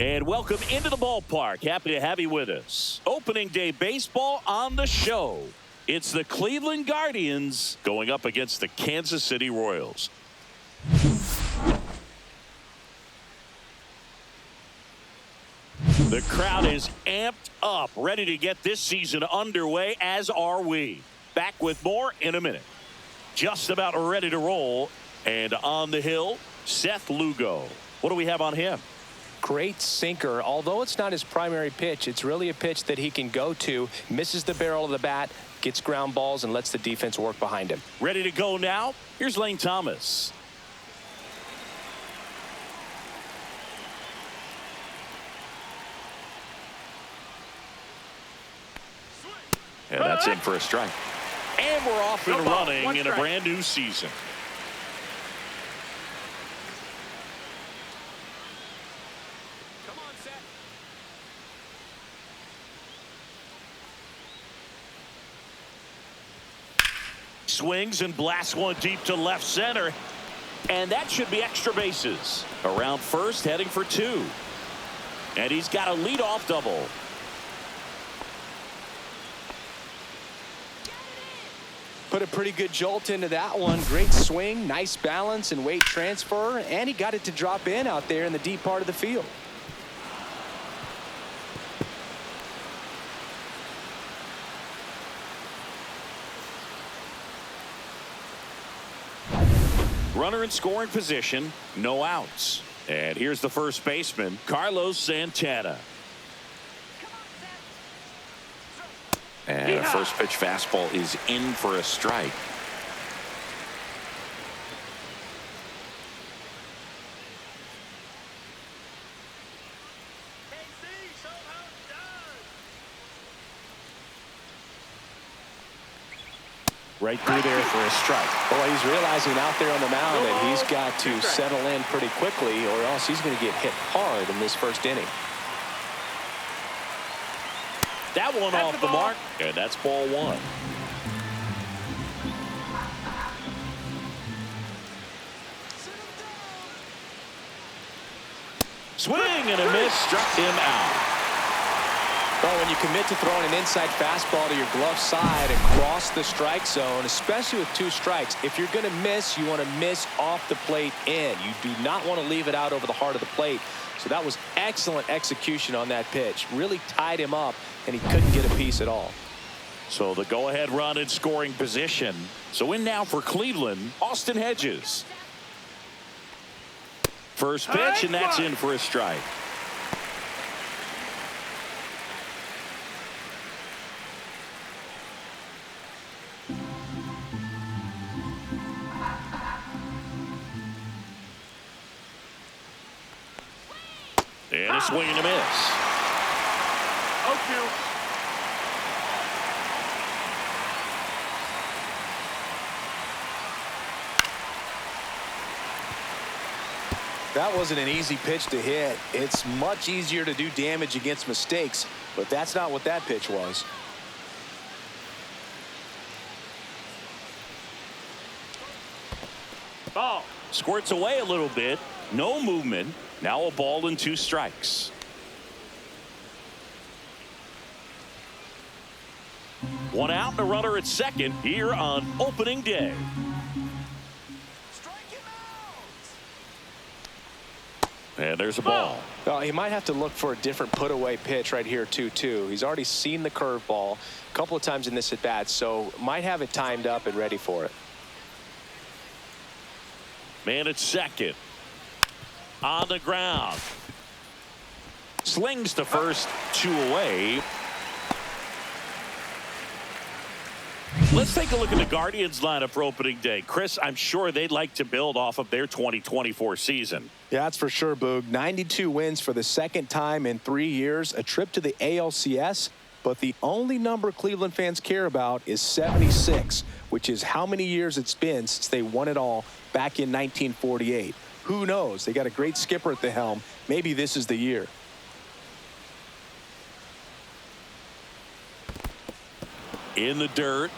And welcome into the ballpark. Happy to have you with us. Opening day baseball on the show. It's the Cleveland Guardians going up against the Kansas City Royals. The crowd is amped up, ready to get this season underway, as are we. Back with more in a minute. Just about ready to roll. And on the hill, Seth Lugo. What do we have on him? Great sinker. Although it's not his primary pitch, it's really a pitch that he can go to, misses the barrel of the bat, gets ground balls, and lets the defense work behind him. Ready to go now? Here's Lane Thomas. And that's in for a strike. And we're off and running in a brand new season. Swings and blasts one deep to left center. And that should be extra bases. Around first, heading for two. And he's got a leadoff double. Put a pretty good jolt into that one. Great swing, nice balance and weight transfer. And he got it to drop in out there in the deep part of the field. Runner in scoring position, no outs. And here's the first baseman, Carlos Santana. And a first pitch fastball is in for a strike. Right through there for a strike. Boy, he's realizing out there on the mound that he's got to settle in pretty quickly, or else he's going to get hit hard in this first inning. That one off the mark, and that's ball one. Swing and a miss, struck him out. Well, when you commit to throwing an inside fastball to your glove side across the strike zone, especially with two strikes, if you're going to miss, you want to miss off the plate in. You do not want to leave it out over the heart of the plate. So that was excellent execution on that pitch. Really tied him up, and he couldn't get a piece at all. So the go-ahead run in scoring position. So in now for Cleveland, Austin Hedges. First pitch, and that's in for a strike. And a swing and a miss. Okay. That wasn't an easy pitch to hit. It's much easier to do damage against mistakes, but that's not what that pitch was. Ball. Squirts away a little bit. No movement. Now a ball and two strikes. One out and a runner at second here on opening day. And there's a ball. Well, he might have to look for a different put away pitch right here 2-2. He's already seen the curveball a couple of times in this at bat, so might have it timed up and ready for it. Man at second. On the ground. Slings to first, two away. Let's take a look at the Guardians lineup for opening day. Chris, I'm sure they'd like to build off of their 2024 season. Yeah, that's for sure, Boog. 92 wins for the second time in 3 years, a trip to the ALCS. But the only number Cleveland fans care about is 76, which is how many years it's been since they won it all back in 1948. Who knows? They got a great skipper at the helm. Maybe this is the year. In the dirt.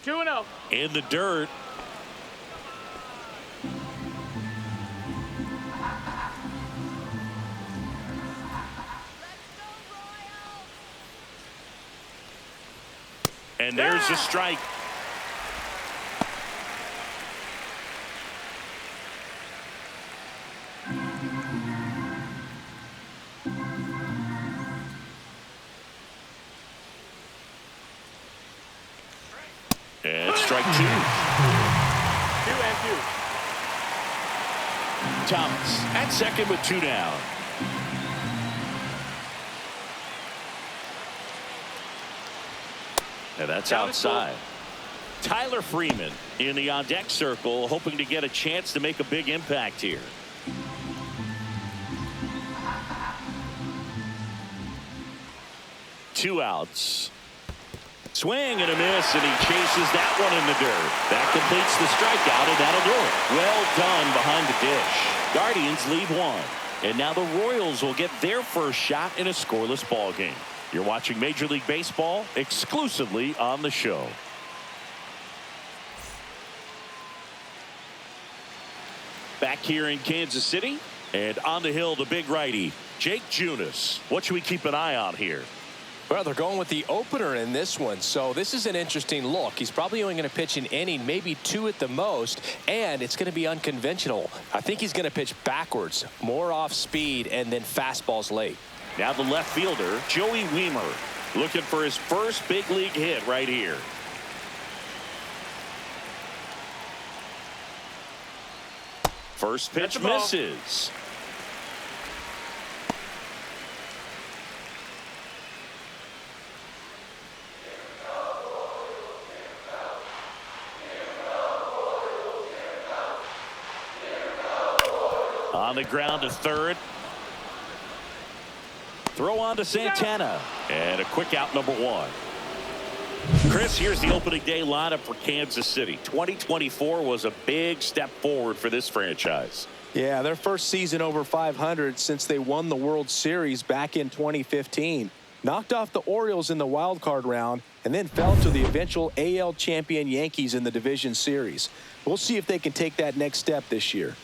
2-0. In the dirt. And there's a strike. And strike 2. 2-2. Thomas at second with 2 down. And that's outside. Tyler Freeman in the on-deck circle, hoping to get a chance to make a big impact here. Two outs. Swing and a miss, and he chases that one in the dirt. That completes the strikeout, and that'll do it. Well done behind the dish. Guardians lead 1. And now the Royals will get their first shot in a scoreless ball game. You're watching Major League Baseball exclusively on the show. Back here in Kansas City, and on the hill, the big righty, Jake Junis. What should we keep an eye on here? Well, they're going with the opener in this one, so this is an interesting look. He's probably only going to pitch an inning, maybe 2 at the most, and it's going to be unconventional. I think he's going to pitch backwards, more off speed, and then fastballs late. Now the left fielder, Joey Weimer, looking for his first big league hit right here. First pitch misses. On the ground to third. Throw on to Santana. And a quick out, number 1. Chris, here's the opening day lineup for Kansas City. 2024 was a big step forward for this franchise. Yeah, their first season over 500 since they won the World Series back in 2015. Knocked off the Orioles in the wild card round and then fell to the eventual AL champion Yankees in the division series. We'll see if they can take that next step this year.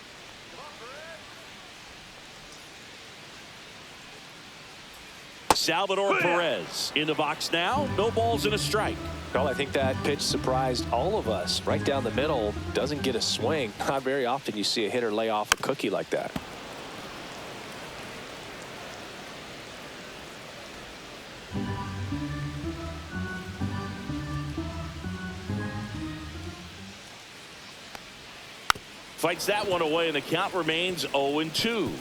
Salvador Perez in the box now. No balls and a strike. Well, I think that pitch surprised all of us. Right down the middle, doesn't get a swing. Not very often you see a hitter lay off a cookie like that. Fights that one away, and the count remains 0-2.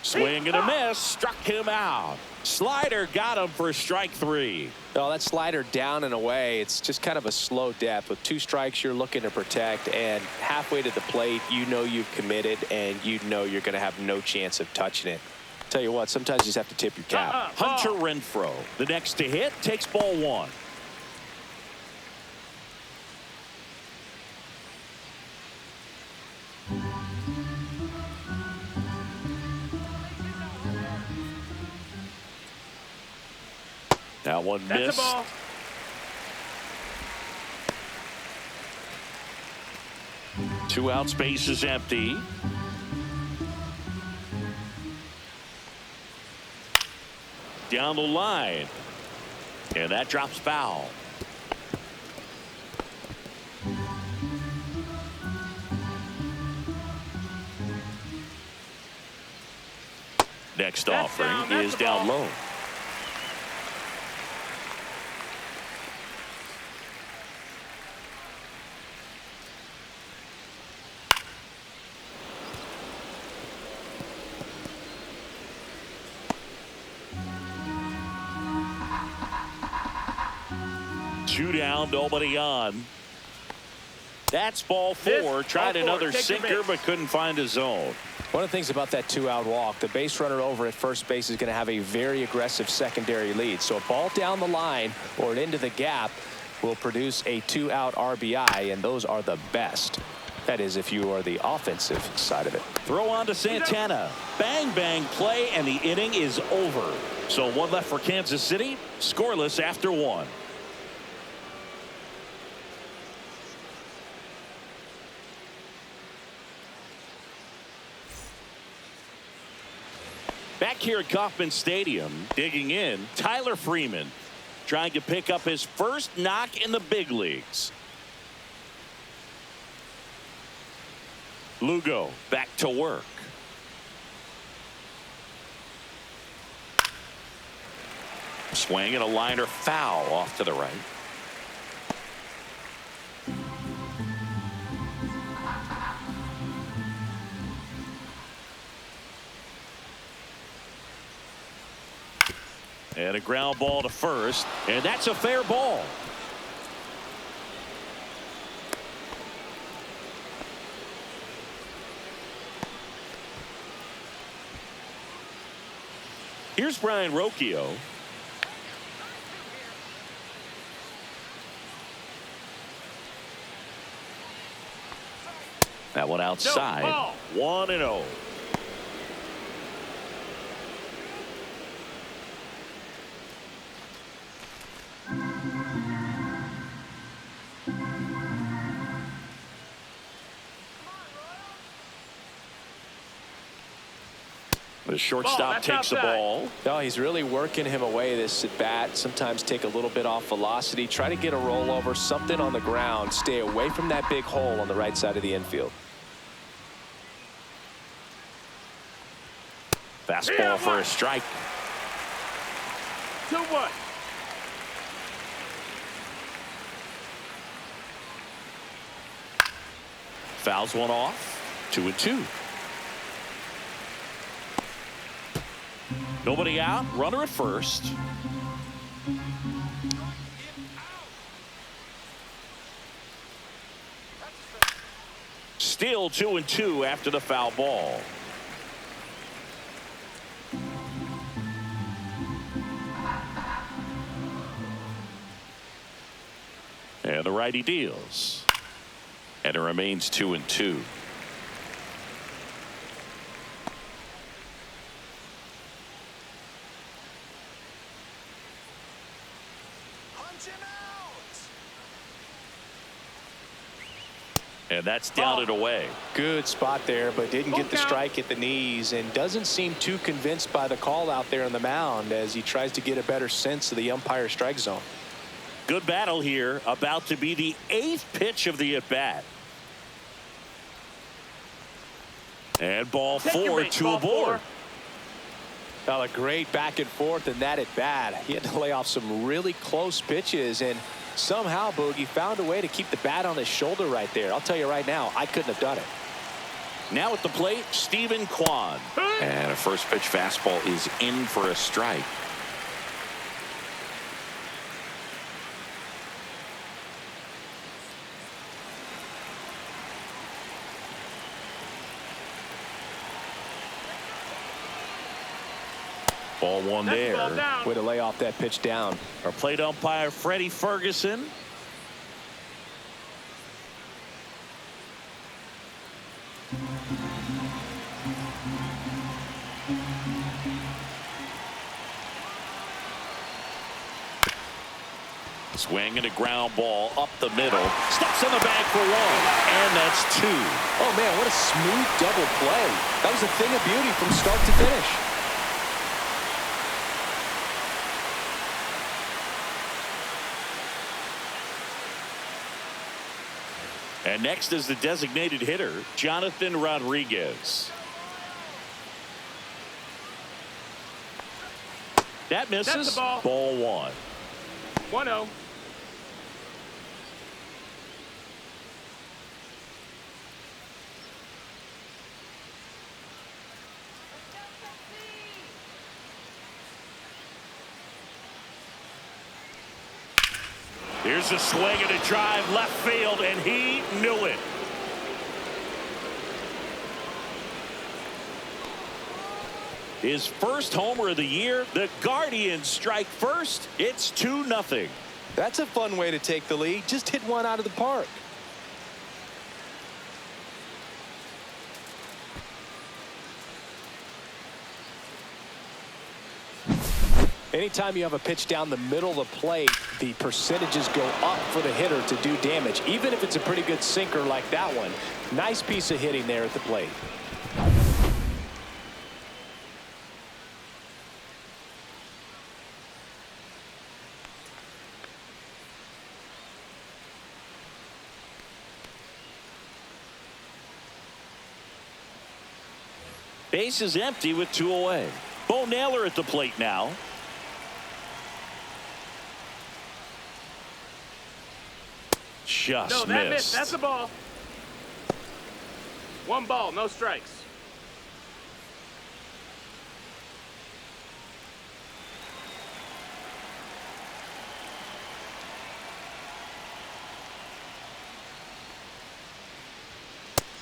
Swing and a miss, struck him out. Slider got him for strike 3. Oh, that slider down and away, it's just kind of a slow death. With 2 strikes, you're looking to protect, and halfway to the plate, you know you've committed, and you know you're going to have no chance of touching it. Tell you what, sometimes you just have to tip your cap. Hunter Renfroe, the next to hit, takes ball 1. That one missed. That's a ball. Two out, space is empty. Down the line. And that drops foul. Next offering is down low. Two down, nobody on. That's ball 4. Tried another sinker, but couldn't find a zone. One of the things about that 2-out walk, the base runner over at first base is going to have a very aggressive secondary lead. So a ball down the line or into the gap will produce a 2-out RBI, and those are the best. That is, if you are the offensive side of it. Throw on to Santana. Bang, bang play, and the inning is over. So one left for Kansas City. Scoreless after one. Back here at Kauffman Stadium, digging in, Tyler Freeman, trying to pick up his first knock in the big leagues. Lugo back to work. Swing and a liner foul off to the right. And a ground ball to first, and that's a fair ball. Here's Brian Rocchio. That one outside. 1-0. The shortstop takes the ball. No, he's really working him away this at bat. Sometimes take a little bit off velocity. Try to get a rollover, something on the ground. Stay away from that big hole on the right side of the infield. Fastball for a strike. 2-1. Fouls one off. 2-2. Nobody out. Runner at first. Still 2-2 after the foul ball. And the righty deals. And it remains 2-2. And that's down and away. Good spot there, but didn't get the strike at the knees, and doesn't seem too convinced by the call out there on the mound as he tries to get a better sense of the umpire strike zone. Good battle here. About to be the 8th pitch of the at bat. And ball 4, 2 aboard. Well, a great back and forth in that at bat. He had to lay off some really close pitches, and somehow Boogie found a way to keep the bat on his shoulder right there. I'll tell you right now, I couldn't have done it. Now at the plate, Stephen Kwan. And a first pitch fastball is in for a strike. Ball one there. Way to lay off that pitch down. Our plate umpire, Freddie Ferguson. Swing and a ground ball up the middle. Steps in the bag for one. And that's 2. Oh, man, what a smooth double play. That was a thing of beauty from start to finish. And next is the designated hitter, Jonathan Rodriguez. That misses. That's the ball. Ball 1. 1-0. Here's a swing and a drive left field, and he knew it. His first homer of the year. The Guardians strike first. It's 2-0. That's a fun way to take the lead. Just hit one out of the park. Anytime you have a pitch down the middle of the plate, the percentages go up for the hitter to do damage, even if it's a pretty good sinker like that one. Nice piece of hitting there at the plate. Base is empty with 2 away. Bo Naylor at the plate now. Just that missed. That's a ball. 1 ball, no strikes.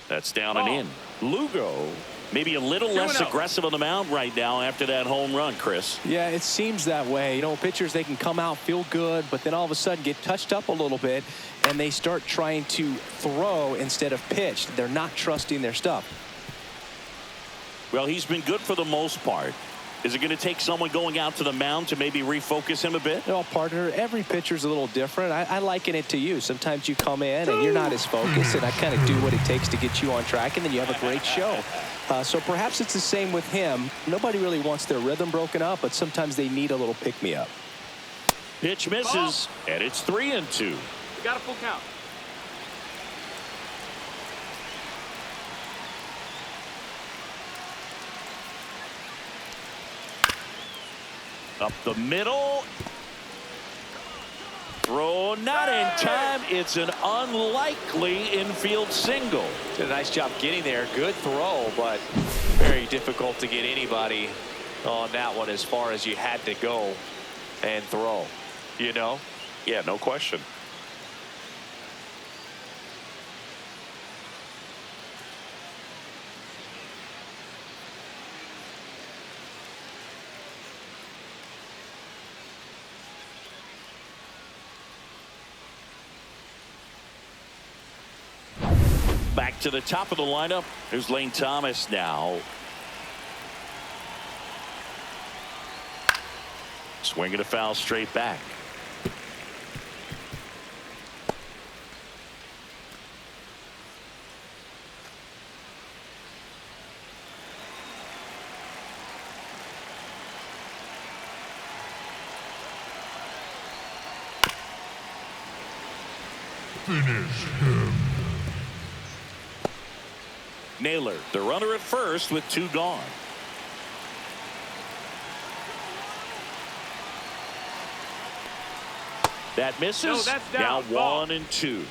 That's down and in. Lugo maybe a little less aggressive on the mound right now after that home run, Chris. Yeah, it seems that way. You know, pitchers, they can come out, feel good, but then all of a sudden get touched up a little bit, and they start trying to throw instead of pitch. They're not trusting their stuff. Well, he's been good for the most part. Is it going to take someone going out to the mound to maybe refocus him a bit? No, partner, every pitcher's a little different. I liken it to you. Sometimes you come in and you're not as focused, and I kind of do what it takes to get you on track, and then you have a great show. So perhaps it's the same with him. Nobody really wants their rhythm broken up, but sometimes they need a little pick-me-up. Pitch misses, and it's 3-2. You got a full count. Up the middle. Throw not in time. It's an unlikely infield single. Did a nice job getting there. Good throw, but very difficult to get anybody on that one as far as you had to go and throw. You know? Yeah, no question. Back to the top of the lineup. Here's Lane Thomas now. Swinging a foul straight back. Finish him. Naylor, the runner at first with 2 gone. That misses. No, that's now down. Ball. 1 and 2.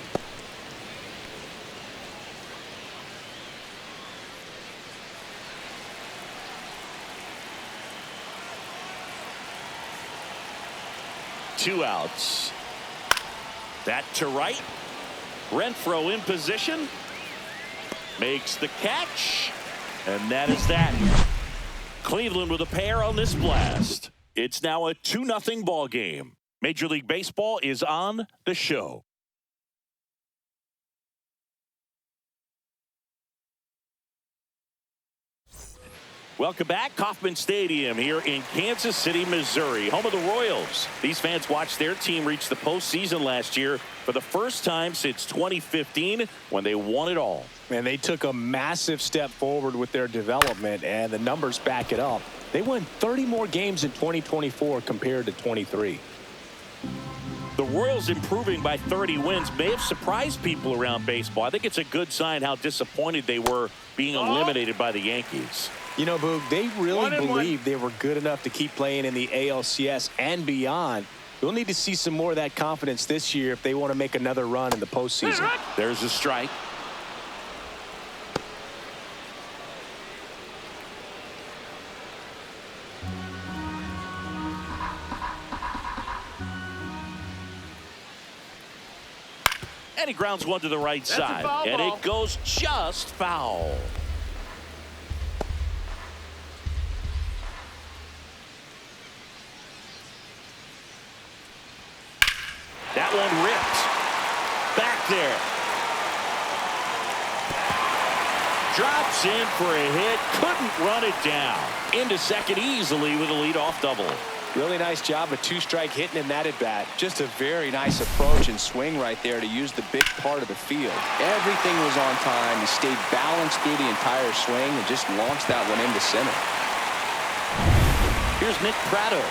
Two outs. That to right. Renfroe in position. Makes the catch. And that is that. Cleveland with a pair on this blast. It's now a 2-0 ball game. Major League Baseball is on the show. Welcome back. Kauffman Stadium here in Kansas City, Missouri, home of the Royals. These fans watched their team reach the postseason last year for the first time since 2015 when they won it all. And they took a massive step forward with their development, and the numbers back it up. They won 30 more games in 2024 compared to 23. The Royals improving by 30 wins may have surprised people around baseball. I think it's a good sign how disappointed they were being eliminated by the Yankees. You know, Boog, they really believed they were good enough to keep playing in the ALCS and beyond. We'll need to see some more of that confidence this year if they want to make another run in the postseason. There's a strike. And he grounds one to the right side. And it goes just foul. That one ripped. Back there. Drops in for a hit. Couldn't run it down. Into second easily with a leadoff double. Really nice job of two-strike hitting in that at-bat. Just a very nice approach and swing right there to use the big part of the field. Everything was on time. He stayed balanced through the entire swing and just launched that one into center. Here's Nick Pratto.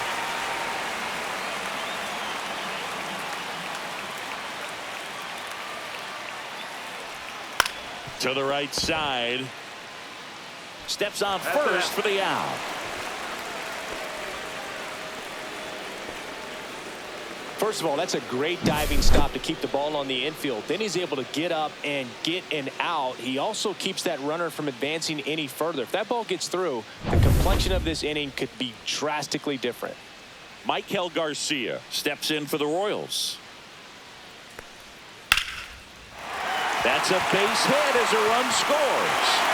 To the right side. Steps on first for the out. First of all, that's a great diving stop to keep the ball on the infield. Then he's able to get up and get an out. He also keeps that runner from advancing any further. If that ball gets through, the complexion of this inning could be drastically different. Michael Garcia steps in for the Royals. That's a base hit as a run scores.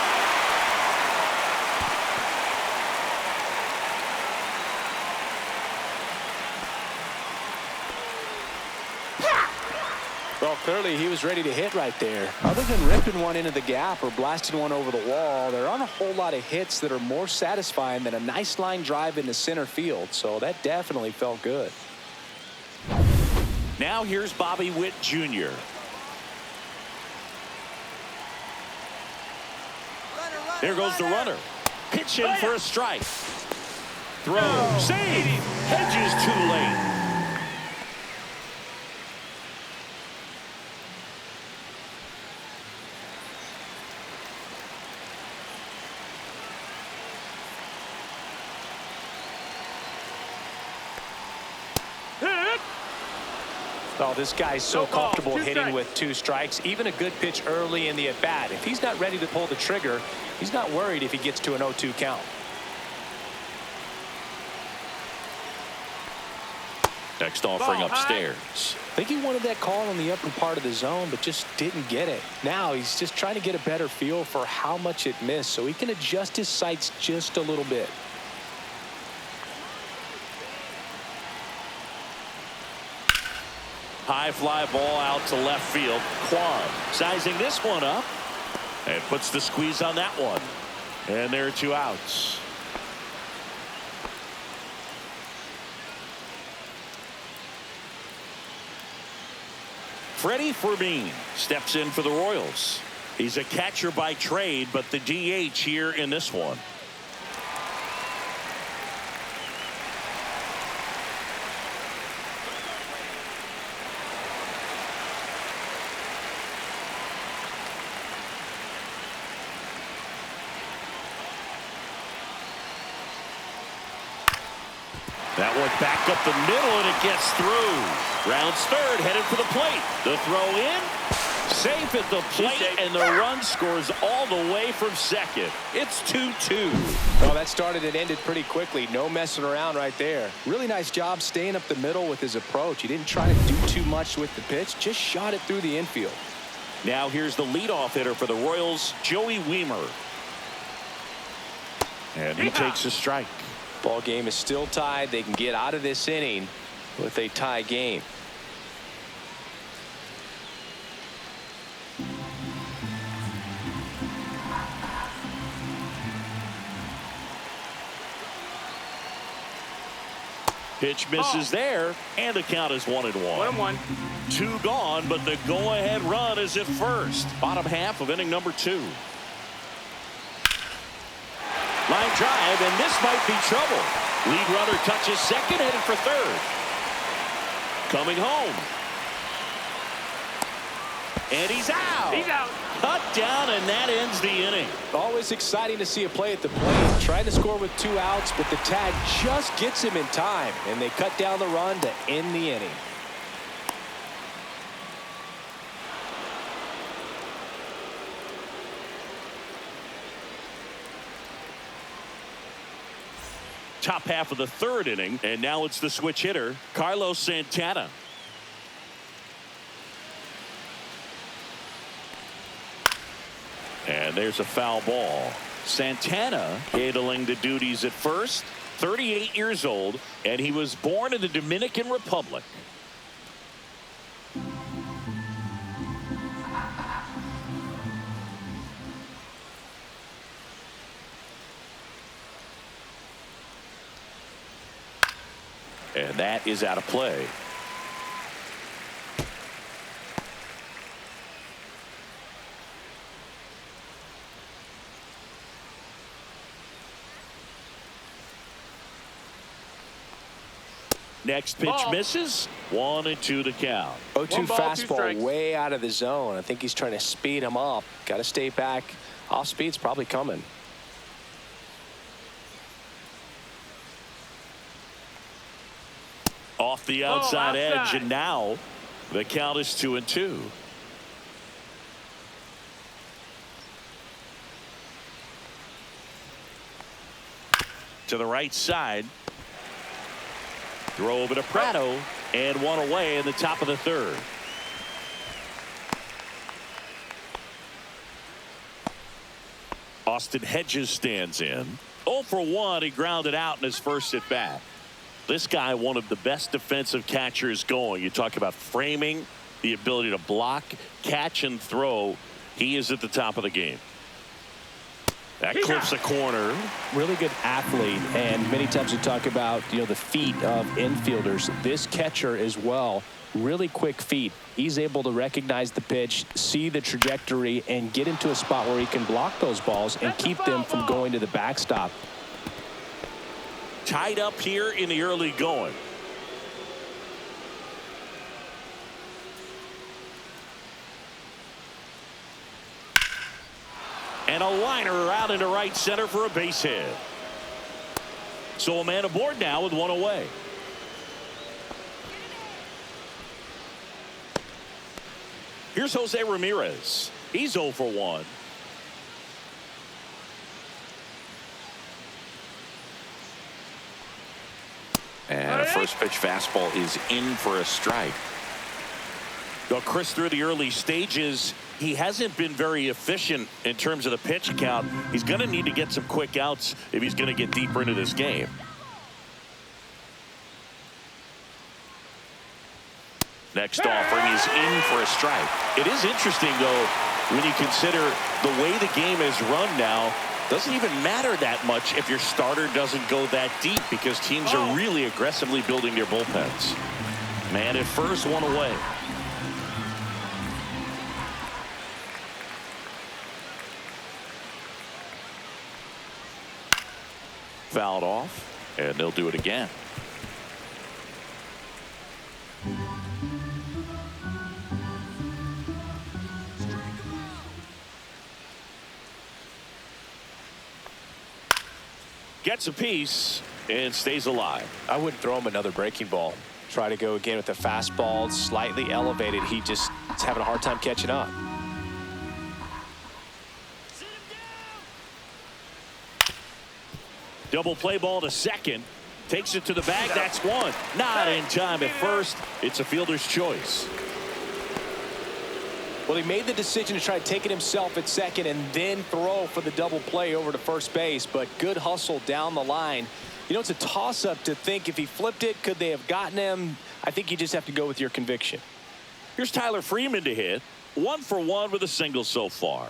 Well, clearly he was ready to hit right there. Other than ripping one into the gap or blasting one over the wall, there aren't a whole lot of hits that are more satisfying than a nice line drive into center field. So that definitely felt good. Now here's Bobby Witt Jr. There goes the runner. Pitch in for a strike. Throw. Save. Hedges too late. Oh, this guy's so comfortable hitting with two strikes. Even a good pitch early in the at-bat. If he's not ready to pull the trigger, he's not worried if he gets to an 0-2 count. Next offering upstairs. I think he wanted that call in the upper part of the zone, but just didn't get it. Now he's just trying to get a better feel for how much it missed so he can adjust his sights just a little bit. High fly ball out to left field. Kwan sizing this one up and puts the squeeze on that one. And there are two outs. Freddie Fermin steps in for the Royals. He's a catcher by trade, but the DH here in this one. That one back up the middle, and it gets through. Rounds third, headed for the plate. The throw in, safe at the plate, and the run scores all the way from second. It's 2-2. Well, that started and ended pretty quickly. No messing around right there. Really nice job staying up the middle with his approach. He didn't try to do too much with the pitch, just shot it through the infield. Now here's the leadoff hitter for the Royals, Joey Wiemer. And he takes a strike. Ball game is still tied. They can get out of this inning with a tie game. Pitch misses there, and the count is 1-1. 1-1. Two gone, but the go-ahead run is at first. Bottom half of inning number 2. Line drive, and this might be trouble. Lead runner touches second, headed for third. Coming home. And he's out. He's out. Cut down, and that ends the inning. Always exciting to see a play at the plate. Trying to score with 2 outs, but the tag just gets him in time, and they cut down the run to end the inning. Top half of the third inning, and now it's the switch hitter, Carlos Santana. And there's a foul ball. Santana handling the duties at first, 38 years old, and he was born in the Dominican Republic. that is out of play. Next pitch misses. 1-2 to count. 0-2 fastball way out of the zone. I think he's trying to speed him up. Got to stay back. Off speed's probably coming. Off the outside edge, and now the count is 2-2. To the right side. Throw over to Prado, and one away in the top of the third. Austin Hedges stands in. 0 for 1. He grounded out in his first at bat. This guy, one of the best defensive catchers going. You talk about framing, the ability to block, catch, and throw. He is at the top of the game. That clips a corner. Really good athlete, and many times we talk about the feet of infielders. This catcher as well, really quick feet. He's able to recognize the pitch, see the trajectory, and get into a spot where he can block those balls and keep them from going to the backstop. Tied up here in the early going. And a liner out into right center for a base hit. So a man aboard now with one away. Here's Jose Ramirez. He's 0 for 1. And a first pitch fastball is in for a strike. Well, Chris, through the early stages, he hasn't been very efficient in terms of the pitch count. He's going to need to get some quick outs if he's going to get deeper into this game. Next offering is in for a strike. It is interesting, though, when you consider the way the game is run now. Doesn't even matter that much if your starter doesn't go that deep, because teams are really aggressively building their bullpens. Man at first, one away. Fouled off, and they'll do it again. Gets a piece and stays alive. I wouldn't throw him another breaking ball. Try to go again with the fastball, slightly elevated. He just is having a hard time catching up. Double play ball to second. Takes it to the bag. That's one. Not in time at first. It's a fielder's choice. Well, he made the decision to try to take it himself at second and then throw for the double play over to first base, but good hustle down the line. It's a toss-up to think if he flipped it, could they have gotten him? I think you just have to go with your conviction. Here's Tyler Freeman to hit. 1 for 1 with a single so far.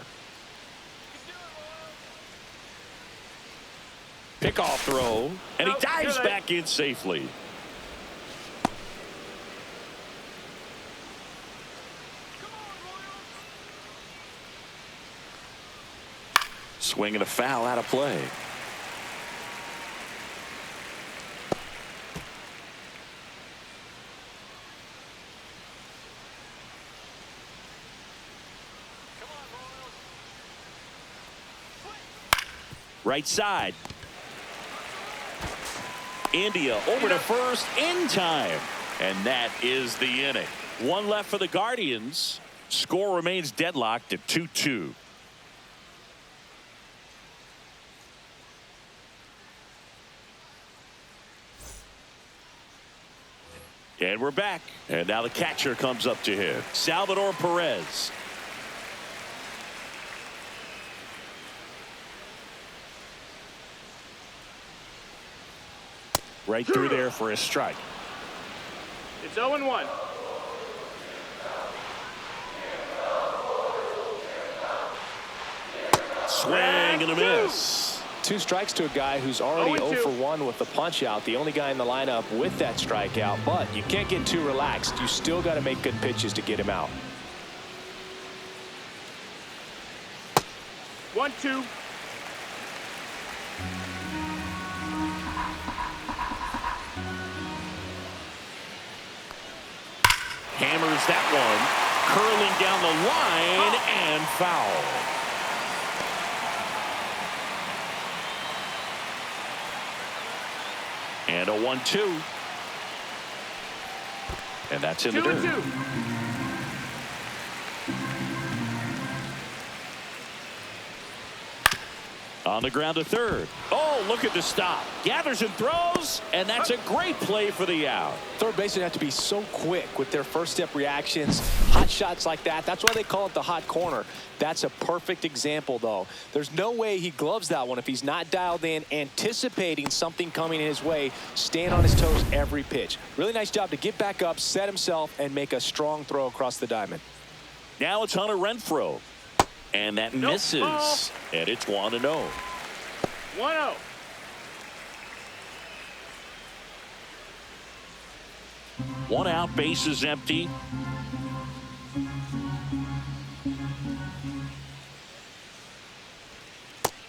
Pickoff throw, and he dives back in safely. Swing and a foul out of play. Right side. India over to first in time. And that is the inning. One left for the Guardians. Score remains deadlocked at 2-2. And we're back. And now the catcher comes up to hit. Salvador Perez. Right through there for a strike. It's 0-1. Swing and a miss. 2 strikes to a guy who's already 0 for 1 with the punch out. The only guy in the lineup with that strikeout. But you can't get too relaxed. You still got to make good pitches to get him out. 1-2. Hammers that one, curling down the line and foul. And a 1-2. And that's in the dirt. 2-2. On the ground to third. Oh, look at the stop. Gathers and throws, and that's a great play for the out. Third basemen have to be so quick with their first step reactions. Hot shots like that. That's why they call it the hot corner. That's a perfect example, though. There's no way he gloves that one if he's not dialed in, anticipating something coming his way, staying on his toes every pitch. Really nice job to get back up, set himself, and make a strong throw across the diamond. Now it's Hunter Renfroe. And that misses. Ball. And it's 1-0. 1-0. One out, bases empty.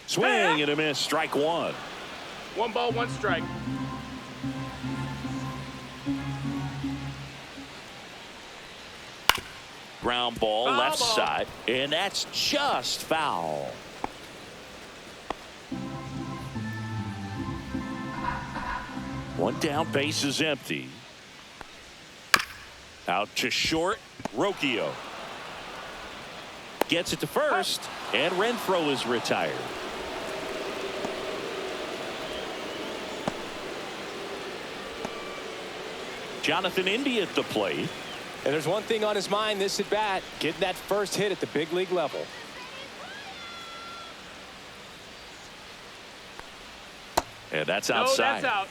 Swing and a miss, strike 1. 1 ball, 1 strike. Ground ball, Foul left ball. side, and that's just foul. One down, base is empty. Out to short, Rocchio. Gets it to first, and Renfroe is retired. Jonathan India at the plate. And there's one thing on his mind this at bat, getting that first hit at the big league level. And that's No, outside. that's out.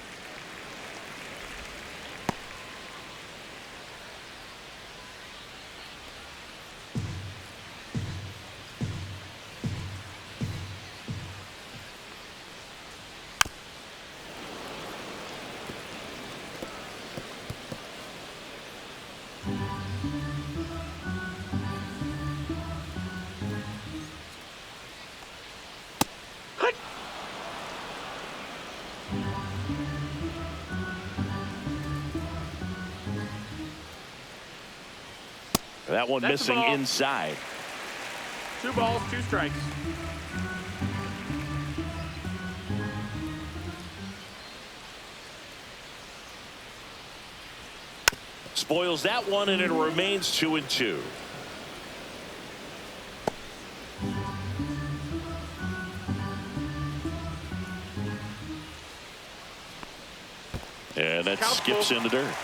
That one That's a missing ball. inside. 2 balls, 2 strikes. Spoils that one, and it remains 2-2. And that Count skips full. in the dirt.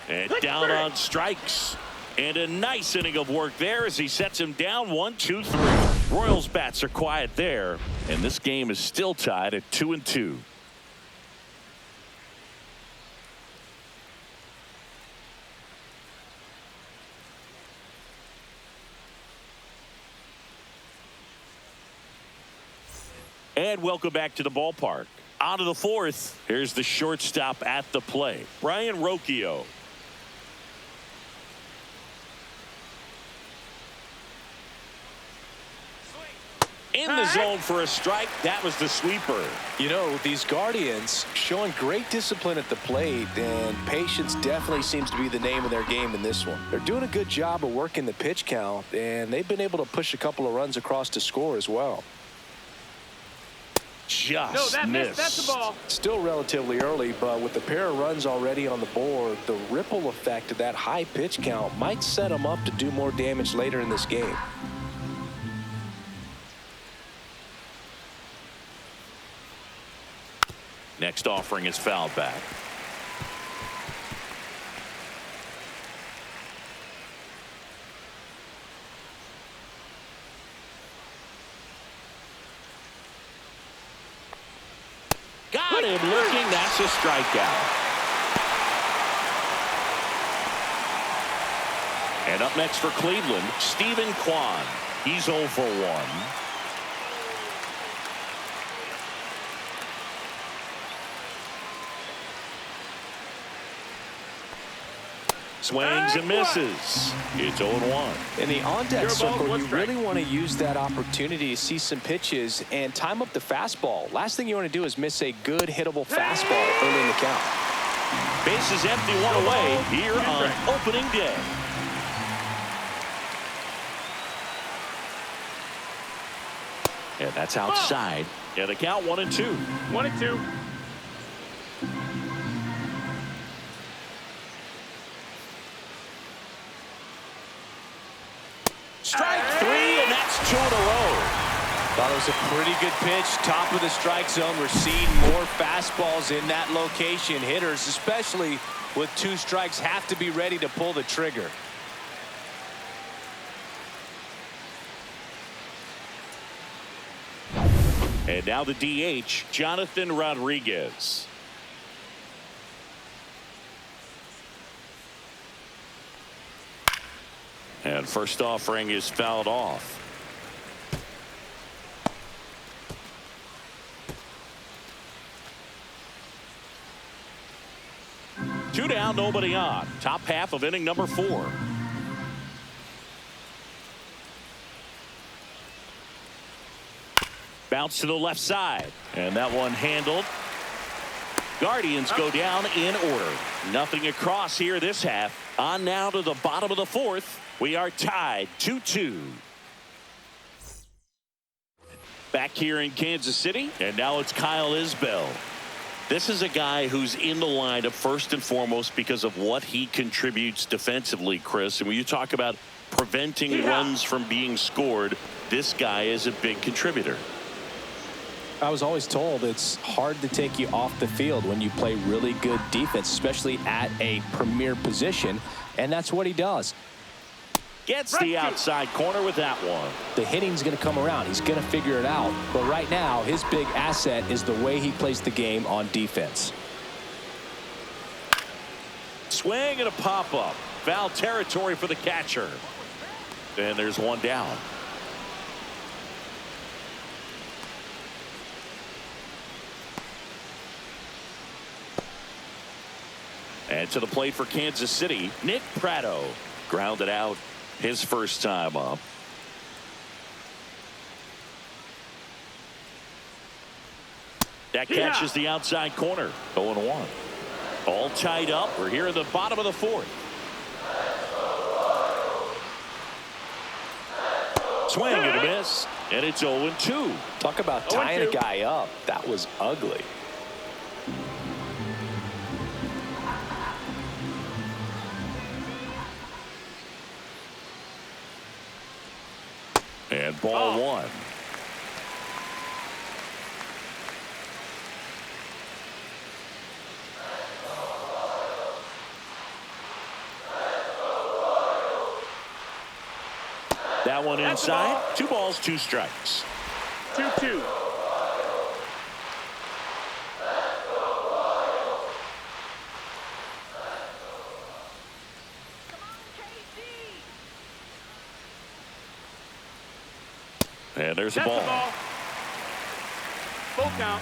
And down on strikes. And a nice inning of work there as he sets him down 1-2-3. Royals bats are quiet there, and this game is still tied at 2-2. And welcome back to the ballpark. On to the fourth. Here's the shortstop at the plate, Brian Rocchio. In the zone for a strike. That was the sweeper. You know, these Guardians showing great discipline at the plate, and patience definitely seems to be the name of their game in this one. They're doing a good job of working the pitch count, and they've been able to push a couple of runs across to score as well. Just No, that missed. missed. That's the ball. Still relatively early, but with the pair of runs already on the board, the ripple effect of that high pitch count might set them up to do more damage later in this game. Next offering is fouled back. Got him looking. That's a strikeout. And up next for Cleveland, Stephen Kwan. He's 0 for 1. Swings and misses. It's 0-1. In the on-deck circle, one you strike. really want to use that opportunity to see some pitches and time up the fastball. Last thing you want to do is miss a good hittable fastball early in the count. Bases empty, 1 away here on opening day. And that's outside. And the count 1-2. 1-2. Strike 3, and that's 2 in a row. Thought it was a pretty good pitch. Top of the strike zone. We're seeing more fastballs in that location. Hitters, especially with 2 strikes, have to be ready to pull the trigger. And now the DH, Jonathan Rodriguez. And first offering is fouled off. Two down, nobody on. Top half of inning number 4. Bounce to the left side. And that one handled. Guardians go down in order. Nothing across here this half. On now to the bottom of the 4th. We are tied 2-2. Back here in Kansas City. And now it's Kyle Isbell. This is a guy who's in the lineup first and foremost because of what he contributes defensively, Chris. And when you talk about preventing runs from being scored, this guy is a big contributor. I was always told it's hard to take you off the field when you play really good defense, especially at a premier position, and that's what he does. Gets the outside corner with that one. The hitting's going to come around. He's going to figure it out. But right now, his big asset is the way he plays the game on defense. Swing and a pop-up. Foul territory for the catcher. And there's one down. And to the plate for Kansas City, Nick Pratto. Grounded out his first time up. That catches the outside corner. 0-1. All tied up. We're here in the bottom of the 4th. Swing and a miss. And it's 0-2. Talk about tying a guy up. That was ugly. And ball 1. That one inside. 2 balls, 2 strikes. 2-2. And there's a That's ball. the ball. Full count.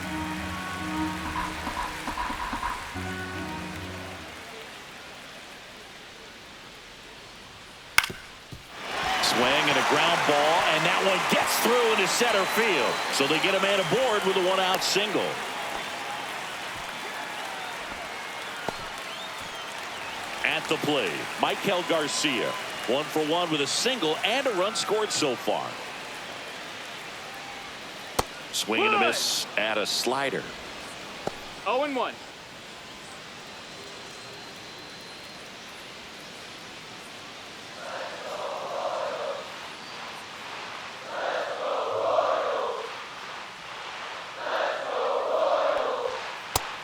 Swing and a ground ball, and that one gets through into center field. So they get a man aboard with a 1-out single. At the plate, Michael Garcia. 1 for 1 with a single and a run scored so far. Swing and a miss at a slider. 0-1.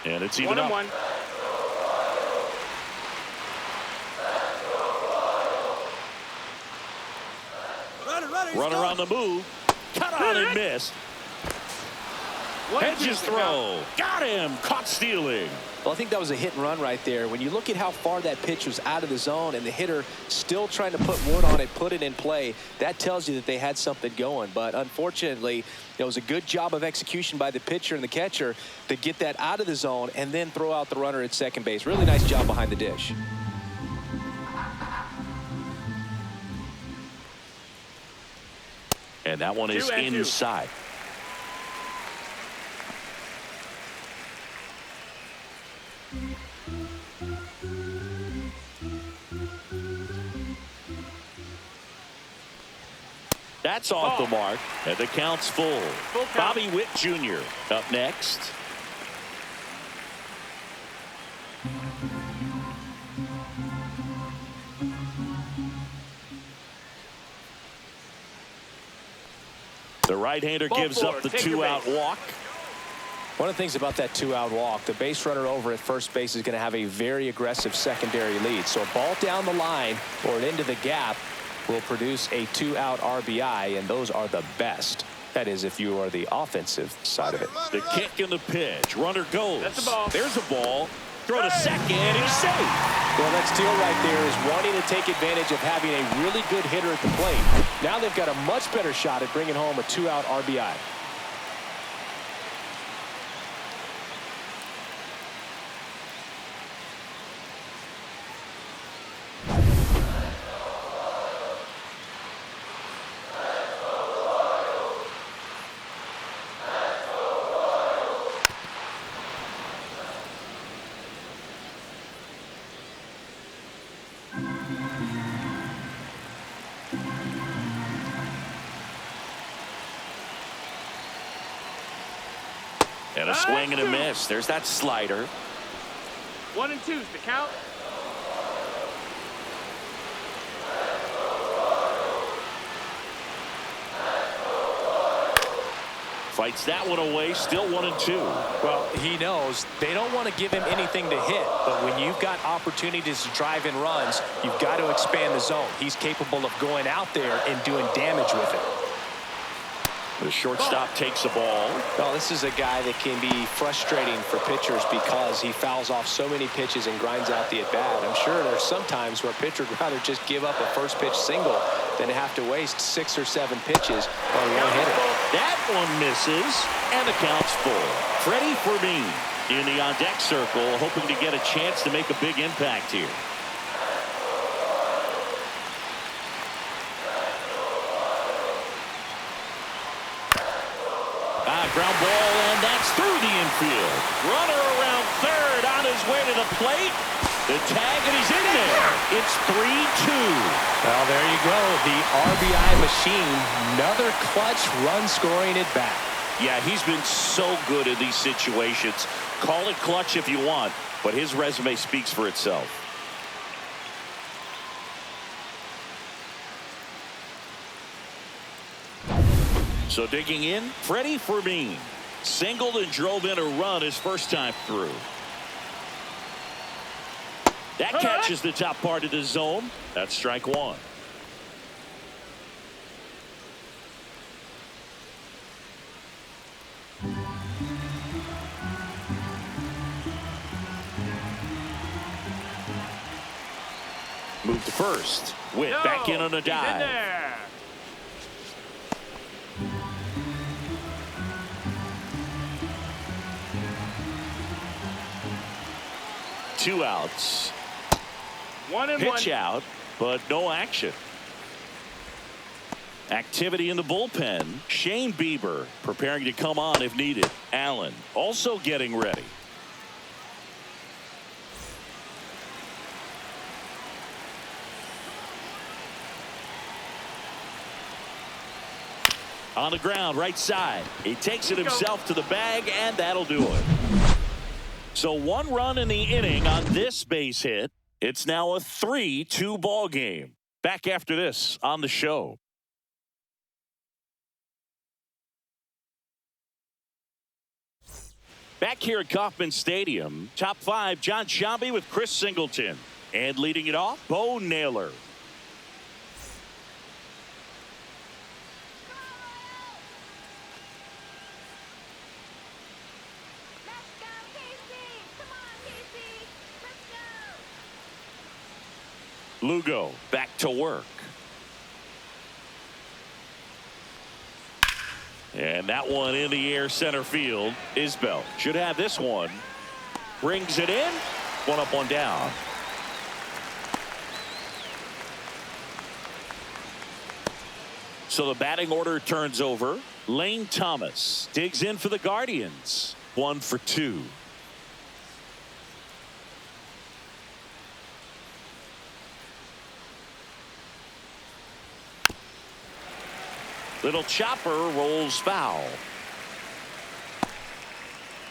And it's even up. 1-1. Runner on the move. Cut on and missed. Hedges throw. Got him. Caught stealing. Well, I think that was a hit and run right there. When you look at how far that pitch was out of the zone and the hitter still trying to put wood on it, put it in play, that tells you that they had something going. But unfortunately, it was a good job of execution by the pitcher and the catcher to get that out of the zone and then throw out the runner at second base. Really nice job behind the dish. And that one is inside. That's off the mark, and the count's full. Bobby Witt Jr. up next. The right-hander gives up the two-out walk. One of the things about that two-out walk, the base runner over at first base is going to have a very aggressive secondary lead. So a ball down the line or into the gap will produce a two-out RBI, and those are the best. That is, if you are the offensive side of it. The kick and the pitch. Runner goes. That's the ball. There's a ball. Throw to second. He's safe. Well, that steal right there is wanting to take advantage of having a really good hitter at the plate. Now they've got a much better shot at bringing home a two-out RBI. And a swing and a miss. There's that slider. 1 and 2's the count. Fights that one away. Still 1 and 2. Well, he knows they don't want to give him anything to hit, but when you've got opportunities to drive in runs, you've got to expand the zone. He's capable of going out there and doing damage with it. The shortstop takes the ball. Well, this is a guy that can be frustrating for pitchers because he fouls off so many pitches and grinds out the at-bat. I'm sure there's some times where a pitcher would rather just give up a first pitch single than have to waste 6 or 7 pitches on one hitter. That one misses, and the count's full. Freddie Fermin in the on-deck circle, hoping to get a chance to make a big impact here. Ground ball, and that's through the infield. Runner around third on his way to the plate. The tag, and he's in there. It's 3-2. Well, there you go. The RBI machine. Another clutch run scoring at bat. Yeah, he's been so good in these situations. Call it clutch if you want, but his resume speaks for itself. So digging in, Freddie Fermin singled and drove in a run his first time through. That catches the top part of the zone. That's strike one. Move to first. Witt back in on a dive. 2 outs. 1 and 1. Pitch out, but no action. Activity in the bullpen. Shane Bieber preparing to come on if needed. Allen also getting ready. On the ground, right side. He takes it himself to the bag, and that'll do it. So 1 run in the inning on this base hit. It's now a 3-2 ball game. Back after this on the show. Back here at Kauffman Stadium, top 5, John Sciambi with Chris Singleton. And leading it off, Bo Naylor. Lugo back to work. And that one in the air center field. Isbell should have this one. Brings it in. One up, one down. So the batting order turns over. Lane Thomas digs in for the Guardians. 1 for 2. Little chopper rolls foul.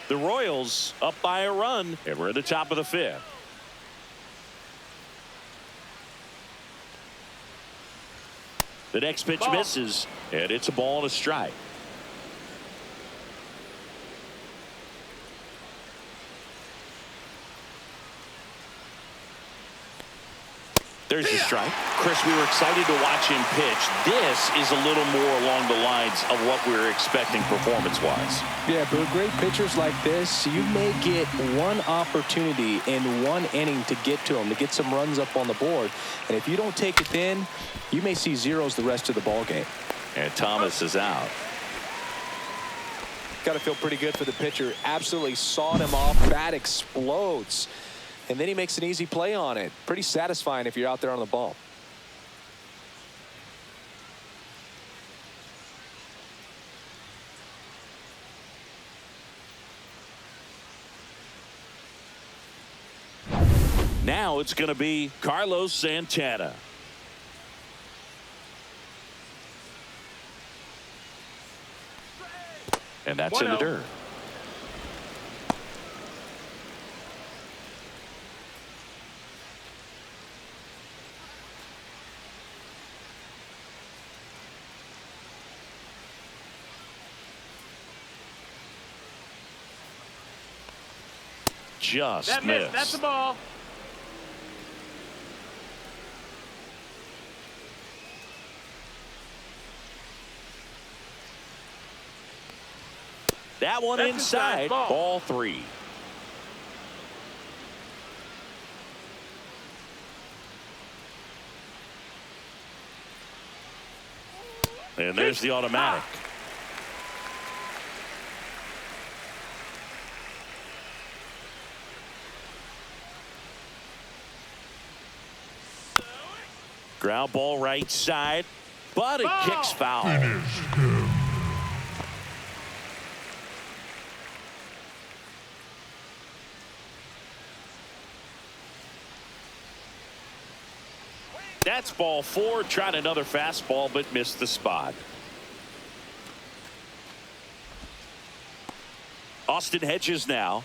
The Royals up by a run, and we're at the top of the 5th. The next pitch misses, and it's a ball and a strike. There's a strike. Chris, we were excited to watch him pitch. This is a little more along the lines of what we were expecting performance-wise. Yeah, but great pitchers like this, you may get one opportunity in one inning to get to them, to get some runs up on the board. And if you don't take it then, you may see zeros the rest of the ball game. And Thomas is out. Got to feel pretty good for the pitcher. Absolutely sawed him off. Bat explodes. And then he makes an easy play on it. Pretty satisfying if you're out there on the ball. Now it's going to be Carlos Santana. And that's in the dirt. Just missed. That's the ball. That one That's inside. Ball 3. And there's the automatic. Ground ball right side, but it kicks foul. Finish him. That's ball 4. Tried another fastball, but missed the spot. Austin Hedges now.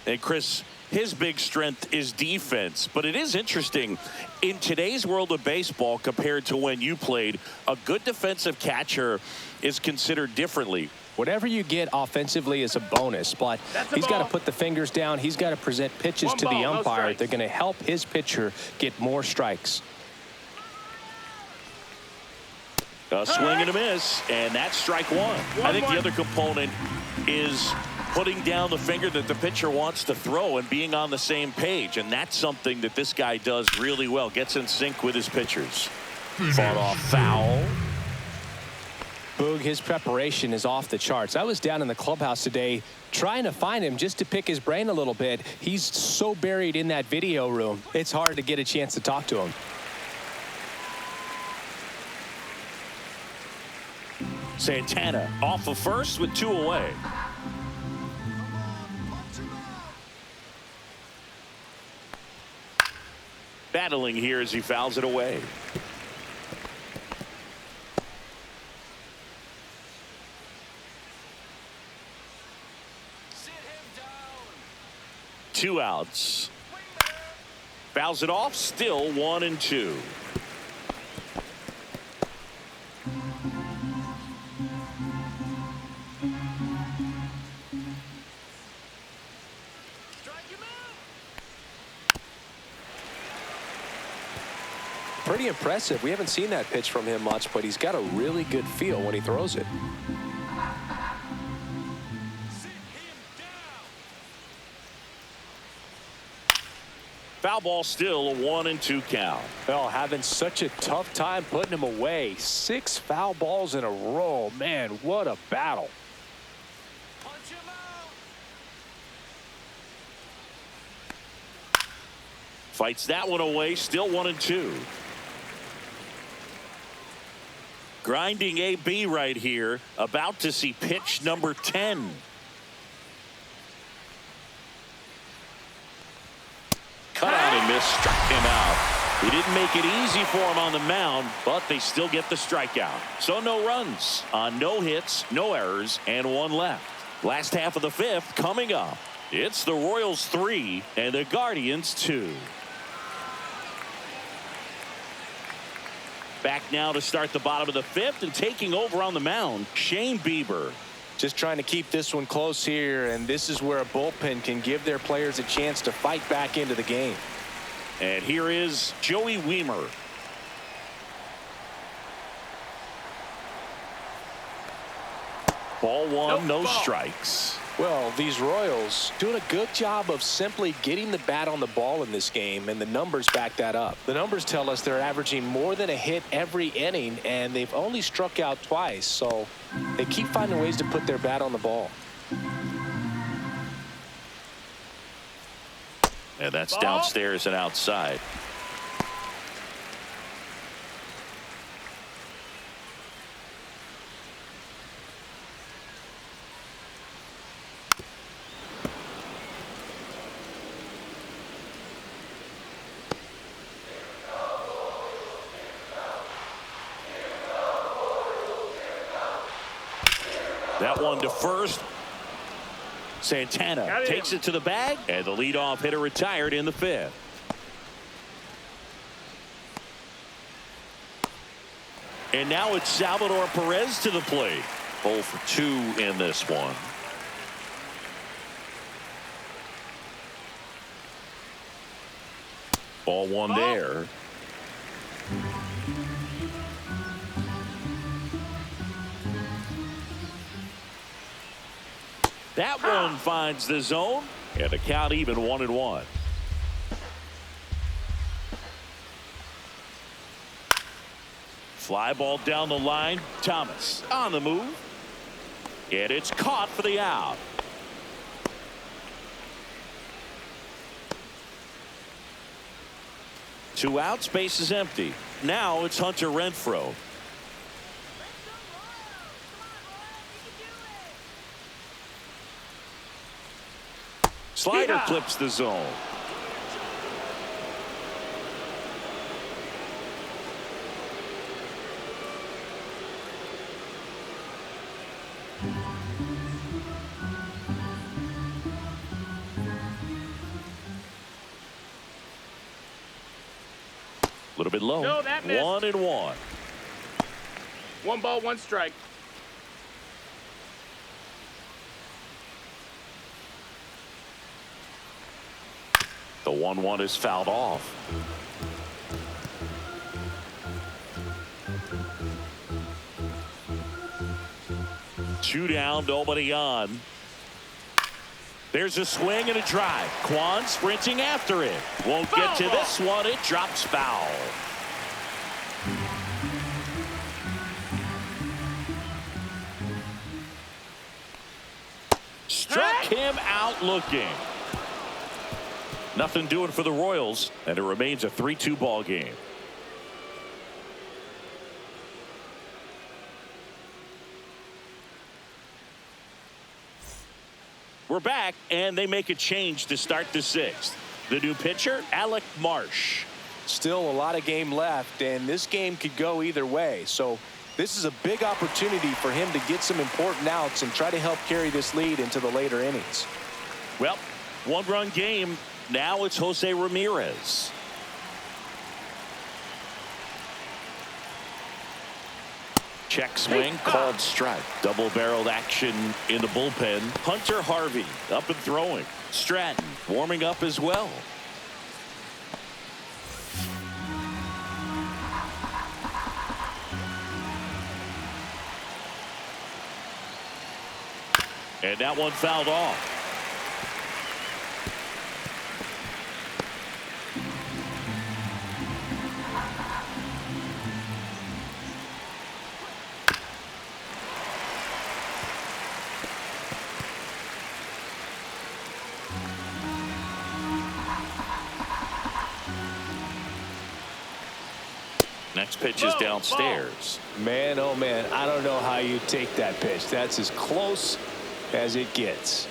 And Chris, his big strength is defense, but it is interesting in today's world of baseball compared to when you played. A good defensive catcher is considered differently. Whatever you get offensively is a bonus, but he's got to put the fingers down. He's got to present pitches to the umpire. They're going to help his pitcher get more strikes. A swing and a miss, and that's strike 1. I think the other component is putting down the finger that the pitcher wants to throw and being on the same page, and that's something that this guy does really well. Gets in sync with his pitchers. Fought off foul. Boog, his preparation is off the charts. I was down in the clubhouse today trying to find him just to pick his brain a little bit. He's so buried in that video room, it's hard to get a chance to talk to him. Santana off of first with 2 away. Battling here as he fouls it away. Two outs. Fouls it off. Still 1-2. Pretty impressive. We haven't seen that pitch from him much, but he's got a really good feel when he throws it. Foul ball, still a 1-2 count. Well, having such a tough time putting him away. 6 foul balls in a row. Man, what a battle. Punch him out. Fights that one away. Still 1-2. Grinding AB right here. About to see pitch number 10. Cut out and missed, struck him out. He didn't make it easy for him on the mound, but they still get the strikeout. So no runs on no hits, no errors, and 1 left. Last half of the 5th coming up. It's the Royals 3 and the Guardians 2. Back now to start the bottom of the 5th, and taking over on the mound, Shane Bieber. Just trying to keep this one close here, and this is where a bullpen can give their players a chance to fight back into the game. And here is Joey Wiemer. Ball 1, no strikes. Well, these Royals doing a good job of simply getting the bat on the ball in this game, and the numbers back that up. The numbers tell us they're averaging more than a hit every inning, and they've only struck out twice, so they keep finding ways to put their bat on the ball. And that's downstairs and outside. That one to first. Santana takes it to the bag, and the leadoff hitter retired in the 5th. And now it's Salvador Perez to the plate. 0 for 2 in this one. Ball 1 there. That one finds the zone, and the count even 1-1. Fly ball down the line. Thomas on the move, and it's caught for the out. Two outs, base is empty. Now it's Hunter Renfroe. Slider clips the zone. A little bit low. No, that missed. 1-1. 1 ball, 1 strike. The 1-1 is fouled off. Two down, nobody on. There's a swing and a drive. Kwan sprinting after it. Won't get to this one. It drops foul. Struck him out looking. Nothing doing for the Royals, and it remains a 3-2 ball game. We're back, and they make a change to start the 6th. The new pitcher, Alec Marsh. Still a lot of game left, and this game could go either way. So this is a big opportunity for him to get some important outs and try to help carry this lead into the later innings. Well, 1-run game. Now it's Jose Ramirez. Check swing, called strike. Double-barreled action in the bullpen. Hunter Harvey up and throwing. Stratton warming up as well. And that one fouled off. Next pitch is downstairs. Man, oh man, I don't know how you take that pitch. That's as close as it gets.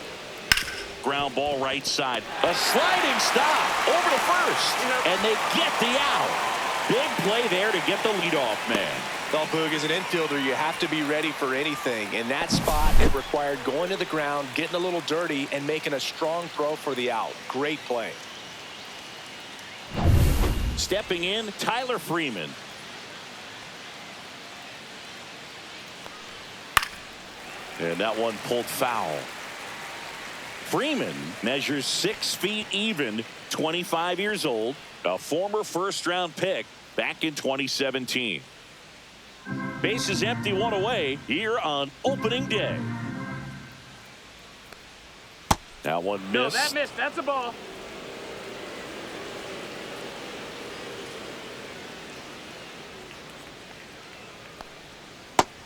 Ground ball right side. A sliding stop over to first. And they get the out. Big play there to get the leadoff man. Well, Boog, as an infielder, you have to be ready for anything. In that spot, it required going to the ground, getting a little dirty, and making a strong throw for the out. Great play. Stepping in, Tyler Freeman. And that one pulled foul. Freeman measures 6 feet even, 25 years old, a former first-round pick back in 2017. Base is empty, one away here on opening day. That one missed. No, that missed. That's a ball.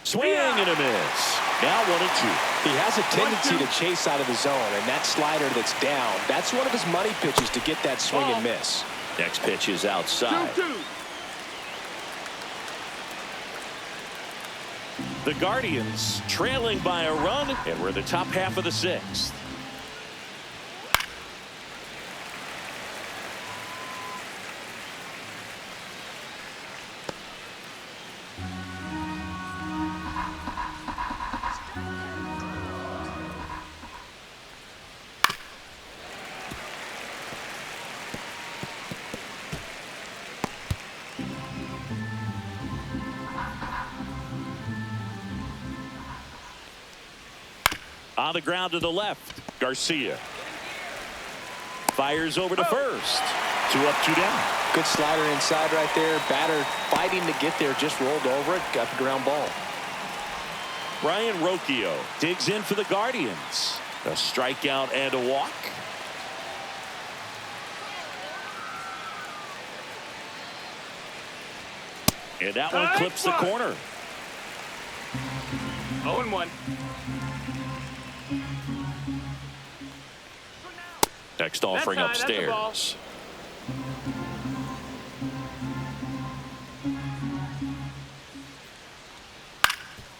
Swing and a miss. Now 1-2. He has a tendency to chase out of the zone, and that slider that's down, that's one of his money pitches to get that swing and miss. Next pitch is outside. 2-2. The Guardians trailing by a run, and we're the top half of the 6th. On the ground to the left, Garcia fires over to first. 2 up, 2 down. Good slider inside right there. Batter fighting to get there, just rolled over it, got the ground ball. Brian Rocchio digs in for the Guardians. A strikeout and a walk. And that one clips the corner. 0-1. Next offering upstairs.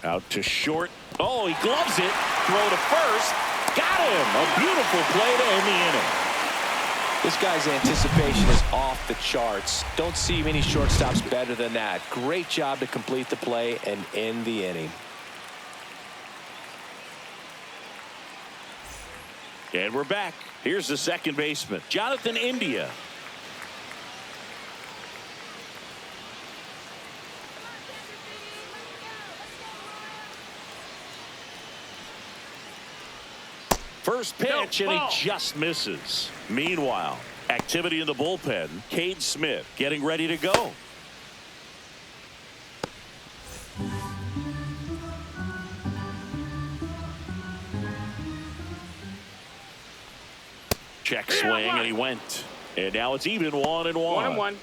Out to short. Oh, he gloves it. Throw to first. Got him. A beautiful play to end the inning. This guy's anticipation is off the charts. Don't see many shortstops better than that. Great job to complete the play and end the inning. And we're back. Here's the second baseman, Jonathan India. First pitch, and he just misses. Meanwhile, activity in the bullpen. Cade Smith getting ready to go. Check swing, and he went. And now it's even 1-1. 1-1.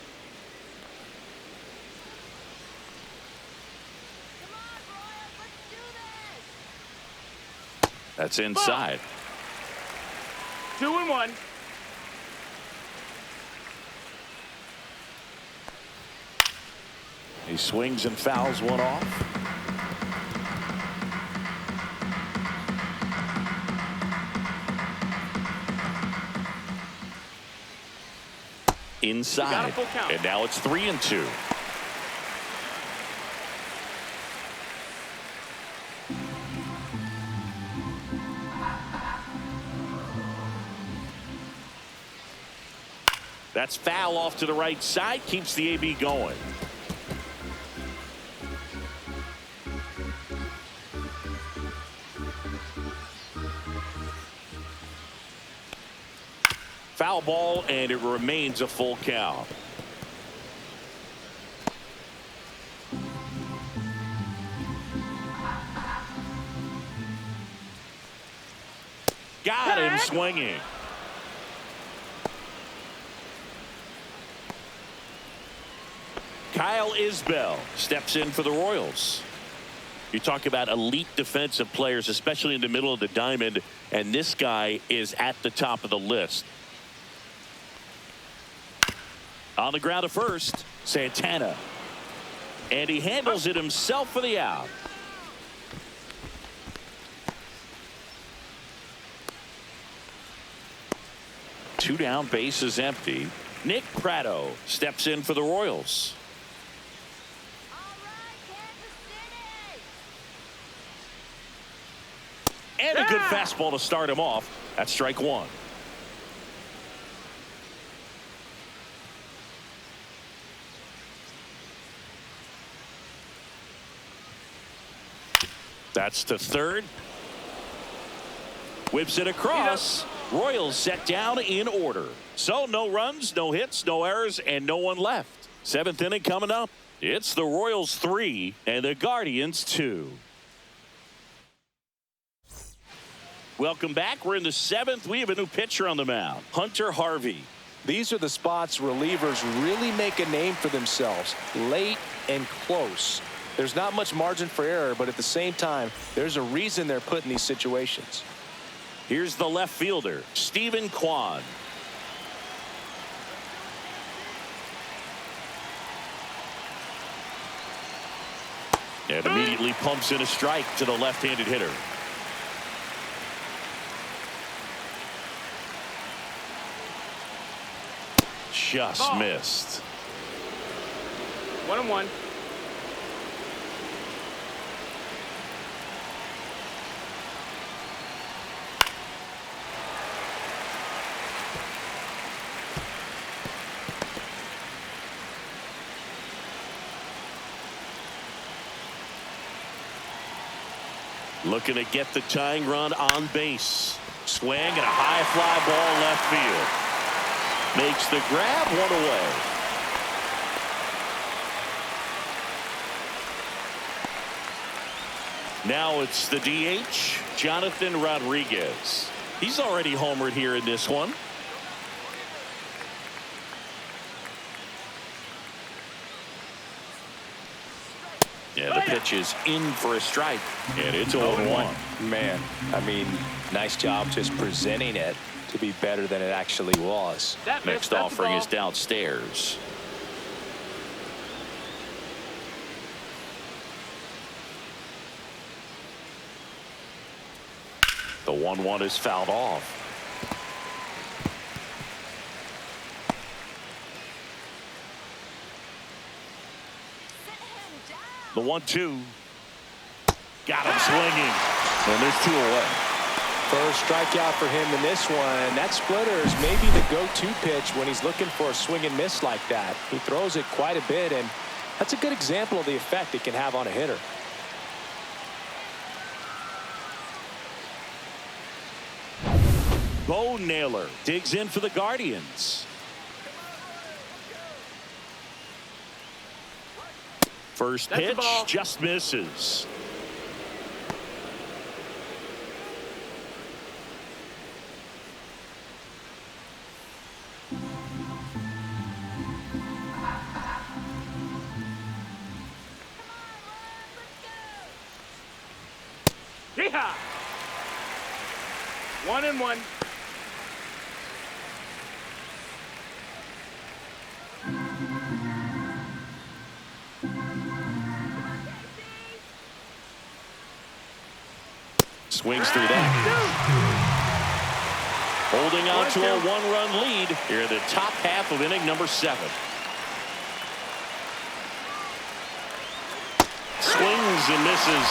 That's inside. 2-1. He swings and fouls one off. Inside. And now it's 3-2. That's foul off to the right side. Keeps the AB going. Foul ball, and it remains a full count. Got him swinging. Kyle Isbell steps in for the Royals. You talk about elite defensive players, especially in the middle of the diamond, and this guy is at the top of the list. On the ground at first, Santana. And he handles it himself for the out. Two down, bases empty. Nick Pratto steps in for the Royals. And a good fastball to start him off. That's strike one. That's to third. Whips it across. Royals set down in order. So no runs, no hits, no errors, and no one left. Seventh inning coming up. It's the Royals 3 and the Guardians 2. Welcome back. We're in the seventh. We have a new pitcher on the mound, Hunter Harvey. These are the spots relievers really make a name for themselves, late and close. There's not much margin for error, but at the same time, there's a reason they're put in these situations. Here's the left fielder, Stephen Kwan. And immediately pumps in a strike to the left-handed hitter. Just missed. 1-1. Looking to get the tying run on base. Swing and a high fly ball left field. Makes the grab, one away. Now it's the DH, Jonathan Rodriguez. He's already homered here in this one. Yeah, the pitch is in for a strike, and it's 0-1. Man, I mean, nice job just presenting it to be better than it actually was. Next offering is downstairs. The 1-1 is fouled off. The 1-2. Got him swinging. And there's two away. First strikeout for him in this one. That splitter is maybe the go-to pitch when he's looking for a swing and miss like that. He throws it quite a bit, and that's a good example of the effect it can have on a hitter. Bo Naylor digs in for the Guardians. First pitch just misses. Yeehaw! 1-1. Swings through that. Holding on to a one-run lead here in the top half of inning number 7. Swings and misses.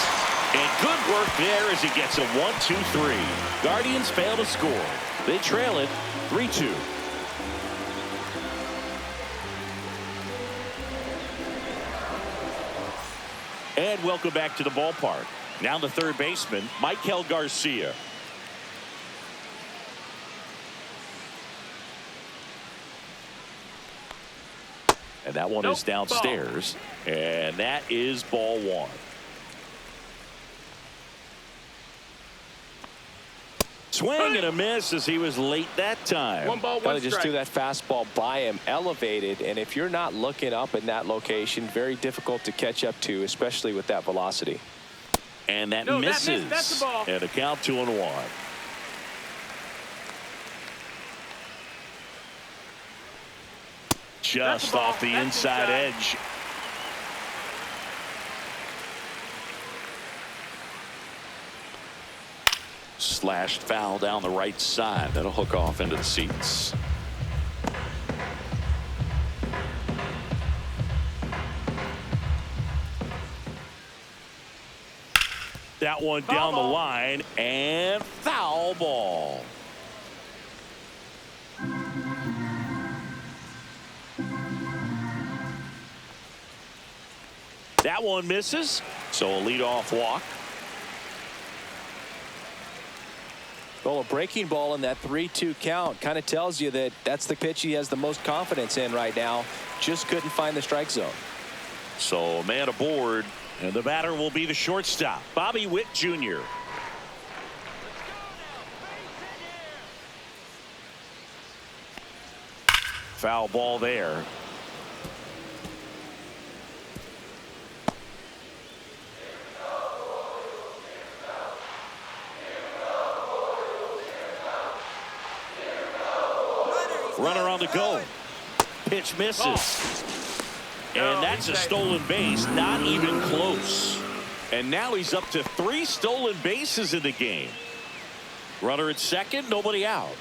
And good work there as he gets a 1-2-3. Guardians fail to score. They trail it 3-2. And welcome back to the ballpark. Now the third baseman, Michael Garcia. And that one is downstairs. And that is ball 1. Swing and a miss as he was late that time. 1 ball, 1 Probably strike. just threw that fastball by him, elevated, and if you're not looking up in that location, very difficult to catch up to, especially with that velocity. And that No, misses. that's the ball. And a count 2-1. Just off the inside edge. Slashed foul down the right side. That'll hook off into the seats. That one down the line, and foul ball. That one misses, so a leadoff walk. Well, a breaking ball in that 3-2 count kind of tells you that that's the pitch he has the most confidence in right now. Just couldn't find the strike zone. So a man aboard, and the batter will be the shortstop, Bobby Witt Jr. Foul ball there. Runner on the go. Pitch misses. And that's a stolen base, not even close. And now he's up to 3 stolen bases in the game. Runner at second, nobody out.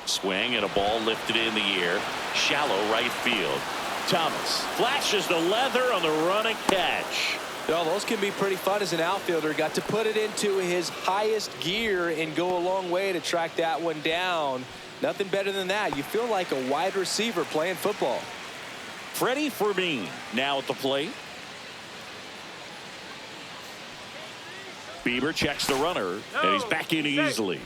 Swing and a ball lifted in the air. Shallow right field. Thomas flashes the leather on the run and catch. Well, those can be pretty fun as an outfielder. Got to put it into his highest gear and go a long way to track that one down. Nothing better than that. You feel like a wide receiver playing football. Freddie Fermin now at the plate. Bieber checks the runner, and he's back in easily.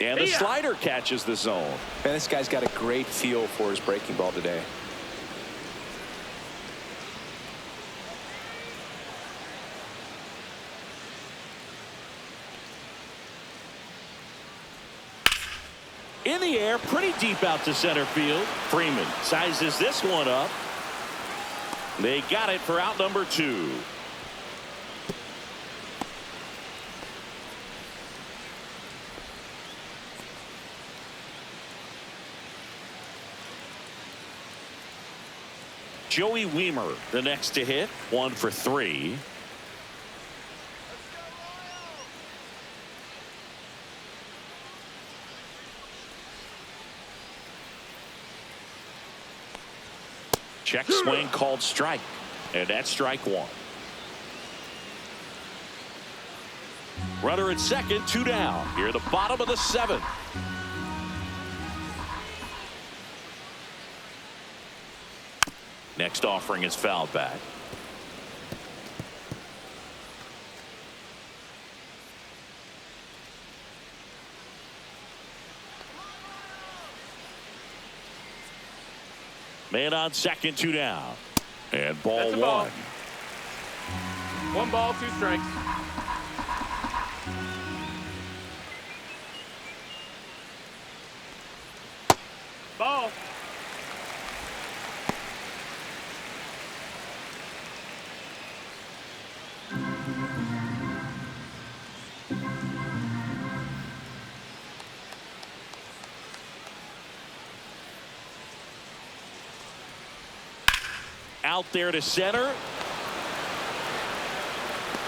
And the slider catches the zone. Man, this guy's got a great feel for his breaking ball today. In the air, pretty deep out to center field. Freeman sizes this one up. They got it for out number 2. Joey Weimer, the next to hit, 1 for 3. Check swing called strike, and that's strike 1. Runner at second, 2 down. Here at the bottom of the 7th. Next offering is fouled back. Man on second, 2 down. And ball 1. 1 ball, 2 strikes. Ball. Out there to center.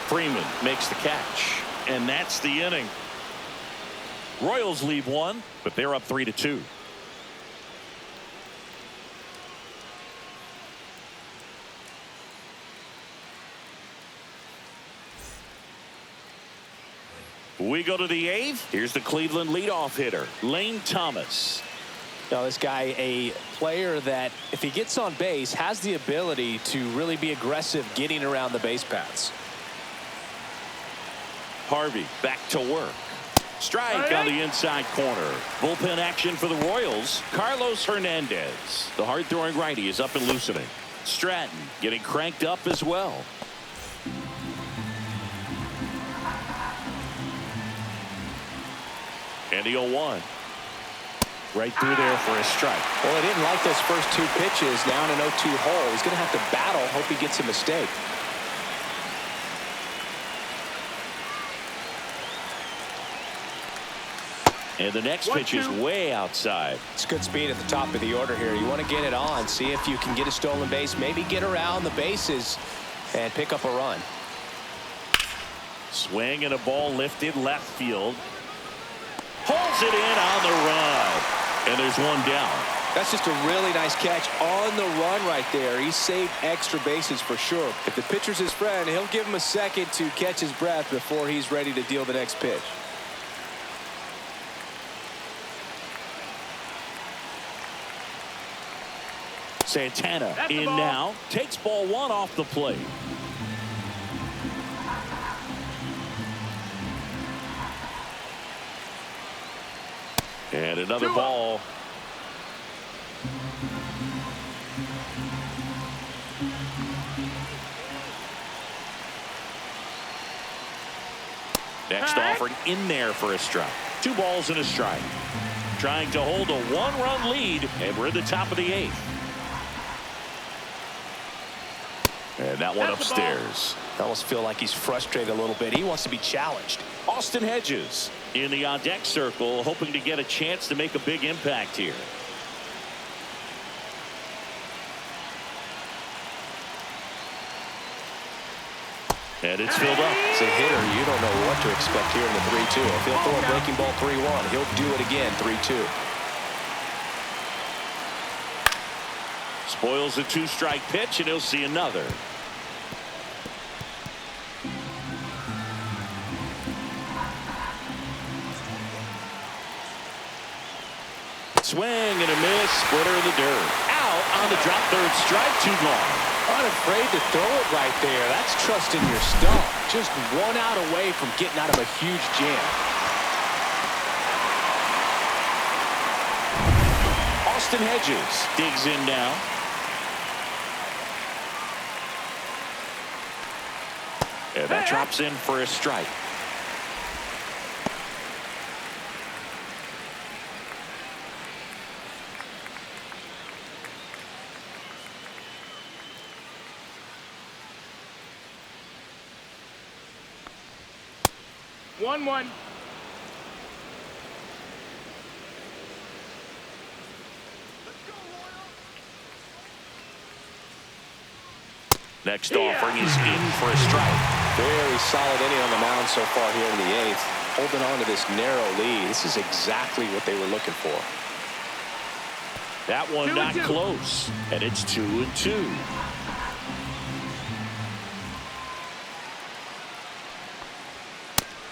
Freeman makes the catch, and that's the inning. Royals lead 1, but they're up 3-2. We go to the 8th. Here's the Cleveland leadoff hitter, Lane Thomas. Now, this guy, a player that, if he gets on base, has the ability to really be aggressive getting around the base paths. Harvey back to work. Strike on the inside corner. Bullpen action for the Royals. Carlos Hernandez. The hard-throwing righty is up and loosening. Stratton getting cranked up as well. And the 0-1. Right through there for a strike. Well, he didn't like those first two pitches. Now in an 0-2 hole. He's going to have to battle. Hope he gets a mistake. And the next pitch is way outside. It's good speed at the top of the order here. You want to get it on. See if you can get a stolen base. Maybe get around the bases and pick up a run. Swing and a ball lifted left field. Pulls it in on the run. And there's one down. That's just a really nice catch on the run right there. He saved extra bases for sure. If the pitcher's his friend, he'll give him a second to catch his breath before he's ready to deal the next pitch. Santana in now. Takes ball one off the plate. And another ball. Next offering in there for a strike. 2 balls and a strike. Trying to hold a 1-run lead, and we're at the top of the 8th. And that one upstairs. I almost feel like he's frustrated a little bit. He wants to be challenged. Austin Hedges in the on-deck circle, hoping to get a chance to make a big impact here. And it's filled up. As a hitter, you don't know what to expect here in the 3-2. If he'll throw a breaking ball 3-1, he'll do it again 3-2. Spoils a 2-strike pitch, and he'll see another. Swing and a miss. Splitter in the dirt. Out on the drop. 3rd strike. 2 gone. Unafraid to throw it right there. That's trusting your stump. Just 1 out away from getting out of a huge jam. Austin Hedges digs in now. And that drops in for a strike. One. Next offering is in for a strike. Very solid inning on the mound so far here in the 8th. Holding on to this narrow lead. This is exactly what they were looking for. That one not close. And it's 2-2.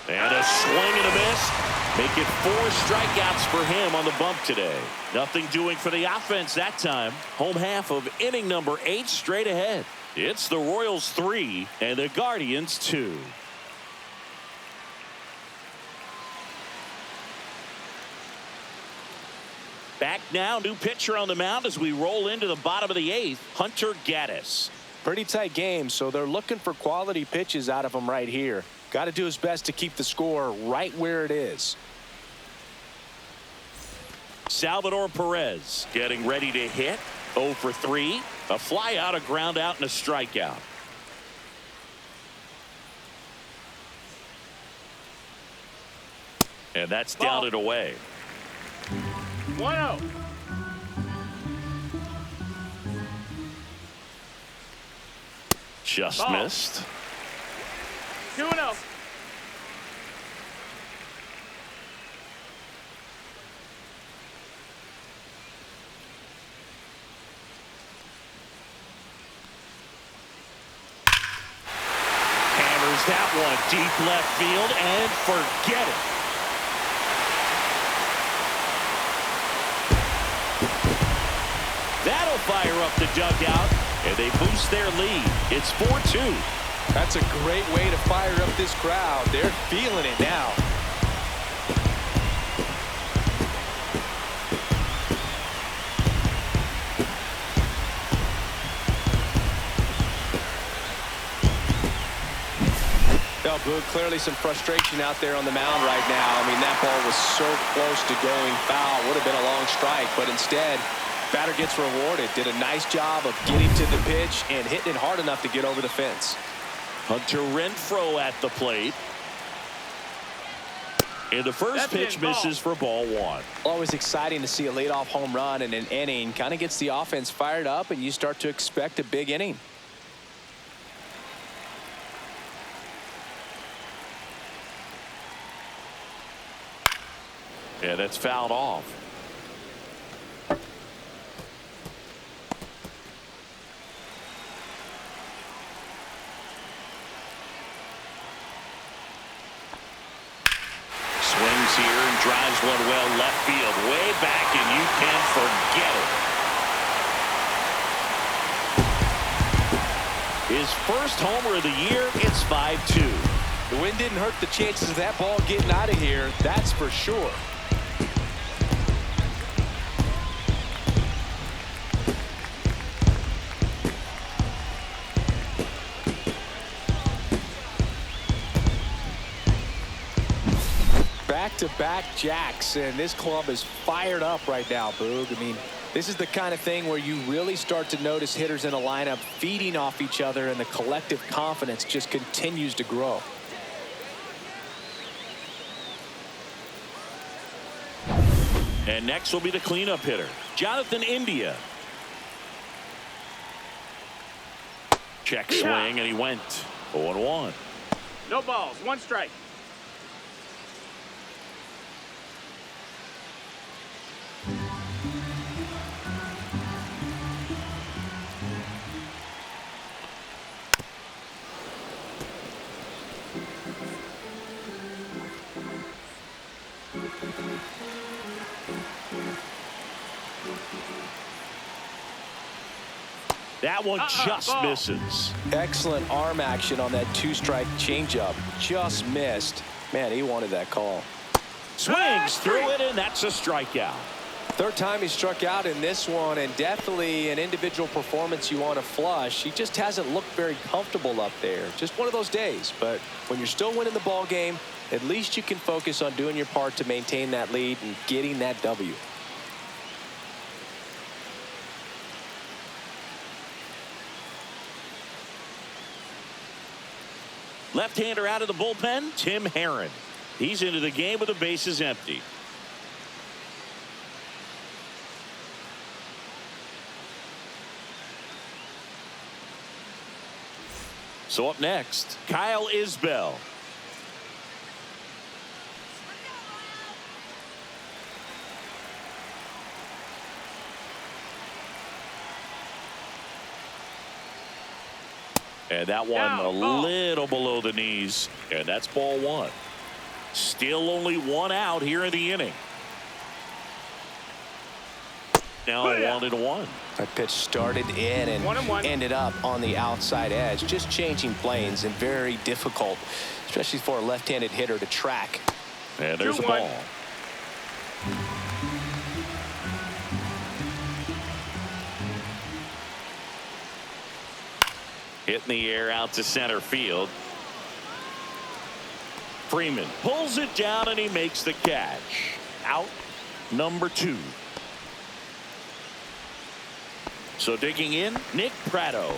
And a swing and a miss. Make it 4 strikeouts for him on the bump today. Nothing doing for the offense that time. Home half of inning number 8 straight ahead. It's the Royals 3 and the Guardians 2. Back now, new pitcher on the mound as we roll into the bottom of the 8th, Hunter Gaddis. Pretty tight game, so they're looking for quality pitches out of him right here. Got to do his best to keep the score right where it is. Salvador Perez getting ready to hit. 0 for 3. A fly out, a ground out, and a strikeout. And that's down and away. 1-0. Just missed. 2-0. Hammers that one deep left field and forget it. That'll fire up the dugout, and they boost their lead. It's 4-2. That's a great way to fire up this crowd. They're feeling it now. Well, Boog, clearly some frustration out there on the mound right now. I mean, that ball was so close to going foul. Would have been a long strike, but instead, batter gets rewarded. Did a nice job of getting to the pitch and hitting it hard enough to get over the fence. Hunter Renfroe at the plate. And the first pitch misses for ball one. Always exciting to see a leadoff home run in an inning. Kind of gets the offense fired up, and you start to expect a big inning. Yeah, that's fouled off. Swings here and drives one well left field, way back, and you can forget it. His first homer of the year. It's 5-2. The wind didn't hurt the chances of that ball getting out of here, that's for sure. Back-to-back jacks, and this club is fired up right now, Boog. I mean, this is the kind of thing where you really start to notice hitters in a lineup feeding off each other, and the collective confidence just continues to grow. And next will be the cleanup hitter, Jonathan India. Check swing, and he went 0-1. No balls, one strike. That one just misses. Excellent arm action on that two-strike changeup. Just missed. Man, he wanted that call. Swings through it, and that's a strikeout. Third time he struck out in this one, and definitely an individual performance you want to flush. He just hasn't looked very comfortable up there. Just one of those days. But when you're still winning the ball game, at least you can focus on doing your part to maintain that lead and getting that W. Left-hander out of the bullpen, Tim Herron. He's into the game with the bases empty. So up next, Kyle Isbell. And that one a little below the knees, and that's ball one. Still only one out here in the inning. Now 1-1. That pitch started in and ended up on the outside edge, just changing planes, and very difficult, especially for a left-handed hitter to track. And there's the ball. Hit in the air out to center field. Freeman pulls it down, and he makes the catch. Out number 2. So digging in, Nick Pratto.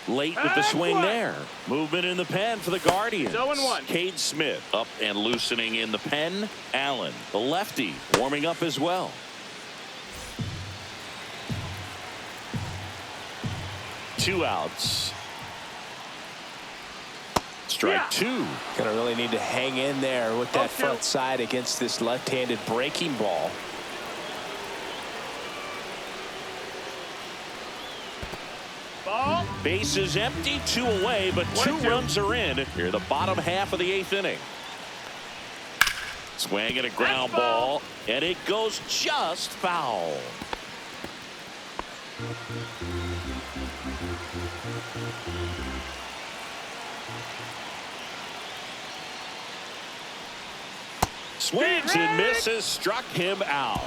Late with the swing there. Movement in the pen for the Guardians. 0-1. Cade Smith up and loosening in the pen. Allen, the lefty, warming up as well. Two outs. Strike two. Gonna really need to hang in there with that front side against this left-handed breaking ball. Ball. Bases empty, 2 away, but 2 runs are in here the bottom half of the 8th inning. Swing and a ground ball, and it goes just foul. Swings and misses, struck him out.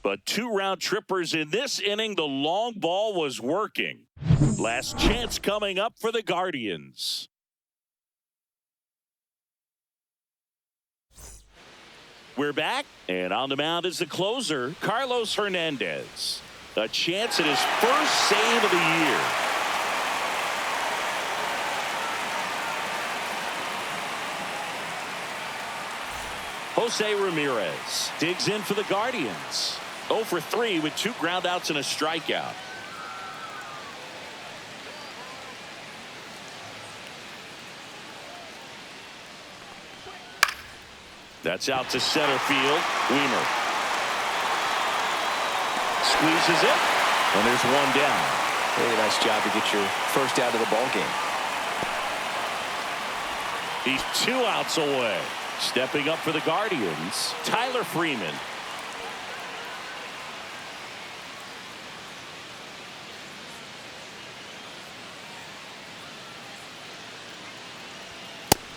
But 2-round trippers in this inning. The long ball was working. Last chance coming up for the Guardians. We're back, and on the mound is the closer, Carlos Hernandez. A chance at his first save of the year. Jose Ramirez digs in for the Guardians. 0 for 3 with 2 groundouts and a strikeout. That's out to center field. Weimer squeezes it, and there's one down. Really nice job to get your first out of the ball game. He's 2 outs away. Stepping up for the Guardians, Tyler Freeman.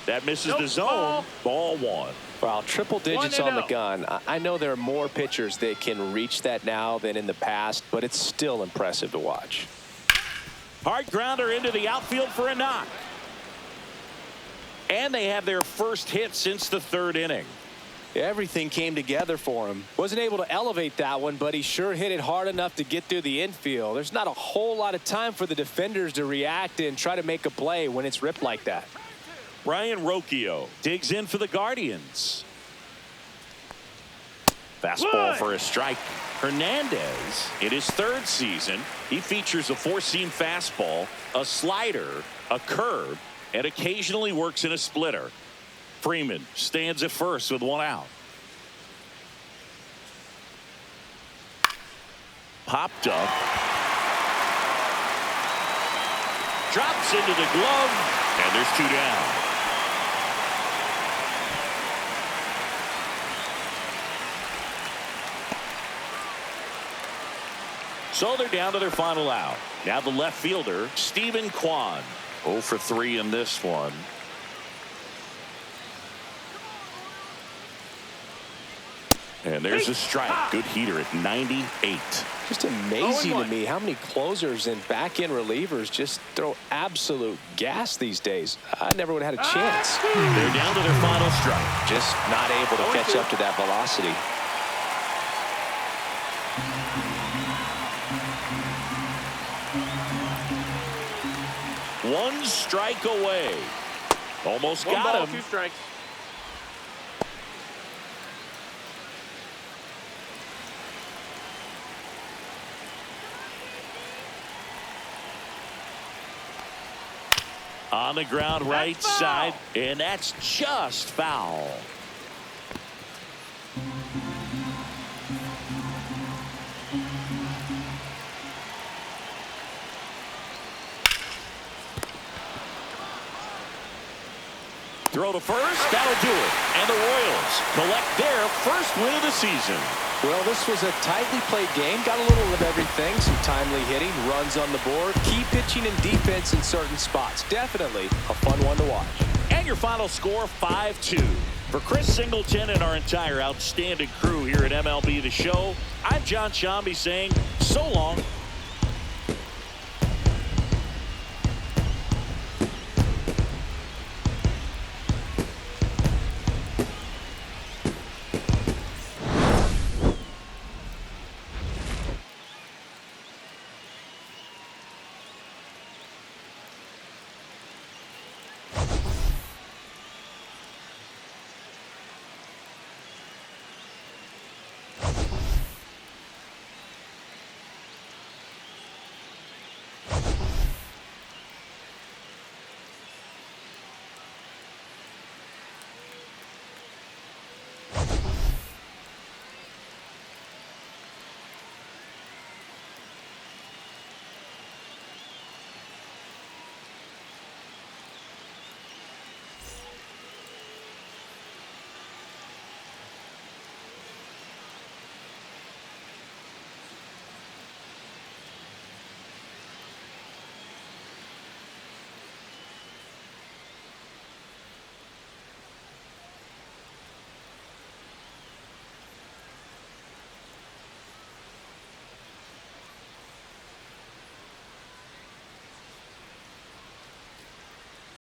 That misses the zone. Ball 1. Wow, triple digits on the gun. I know there are more pitchers that can reach that now than in the past, but it's still impressive to watch. Hard grounder into the outfield for a knock. And they have their first hit since the 3rd inning. Everything came together for him. Wasn't able to elevate that one, but he sure hit it hard enough to get through the infield. There's not a whole lot of time for the defenders to react and try to make a play when it's ripped like that. Brian Rocchio digs in for the Guardians. Fastball for a strike. Hernandez, in his 3rd season, he features a 4-seam fastball, a slider, a curve, and occasionally works in a splitter. Freeman stands at first with 1 out. Popped up. Drops into the glove, and there's 2 down. So they're down to their final out. Now the left fielder, Stephen Kwan. 0 for 3 in this one. And there's a strike. Good heater at 98. Just amazing to me how many closers and back-end relievers just throw absolute gas these days. I never would have had a chance. They're down to their final strike. Just not able to catch up to that velocity. One strike away. Almost got him. 2 strikes. On the ground, right side, and that's just foul. Throw to first, that'll do it. And the Royals collect their first win of the season. Well, this was a tightly played game. Got a little of everything. Some timely hitting, runs on the board, key pitching and defense in certain spots. Definitely a fun one to watch. And your final score, 5-2. For Chris Singleton and our entire outstanding crew here at MLB The Show, I'm John Shambi saying so long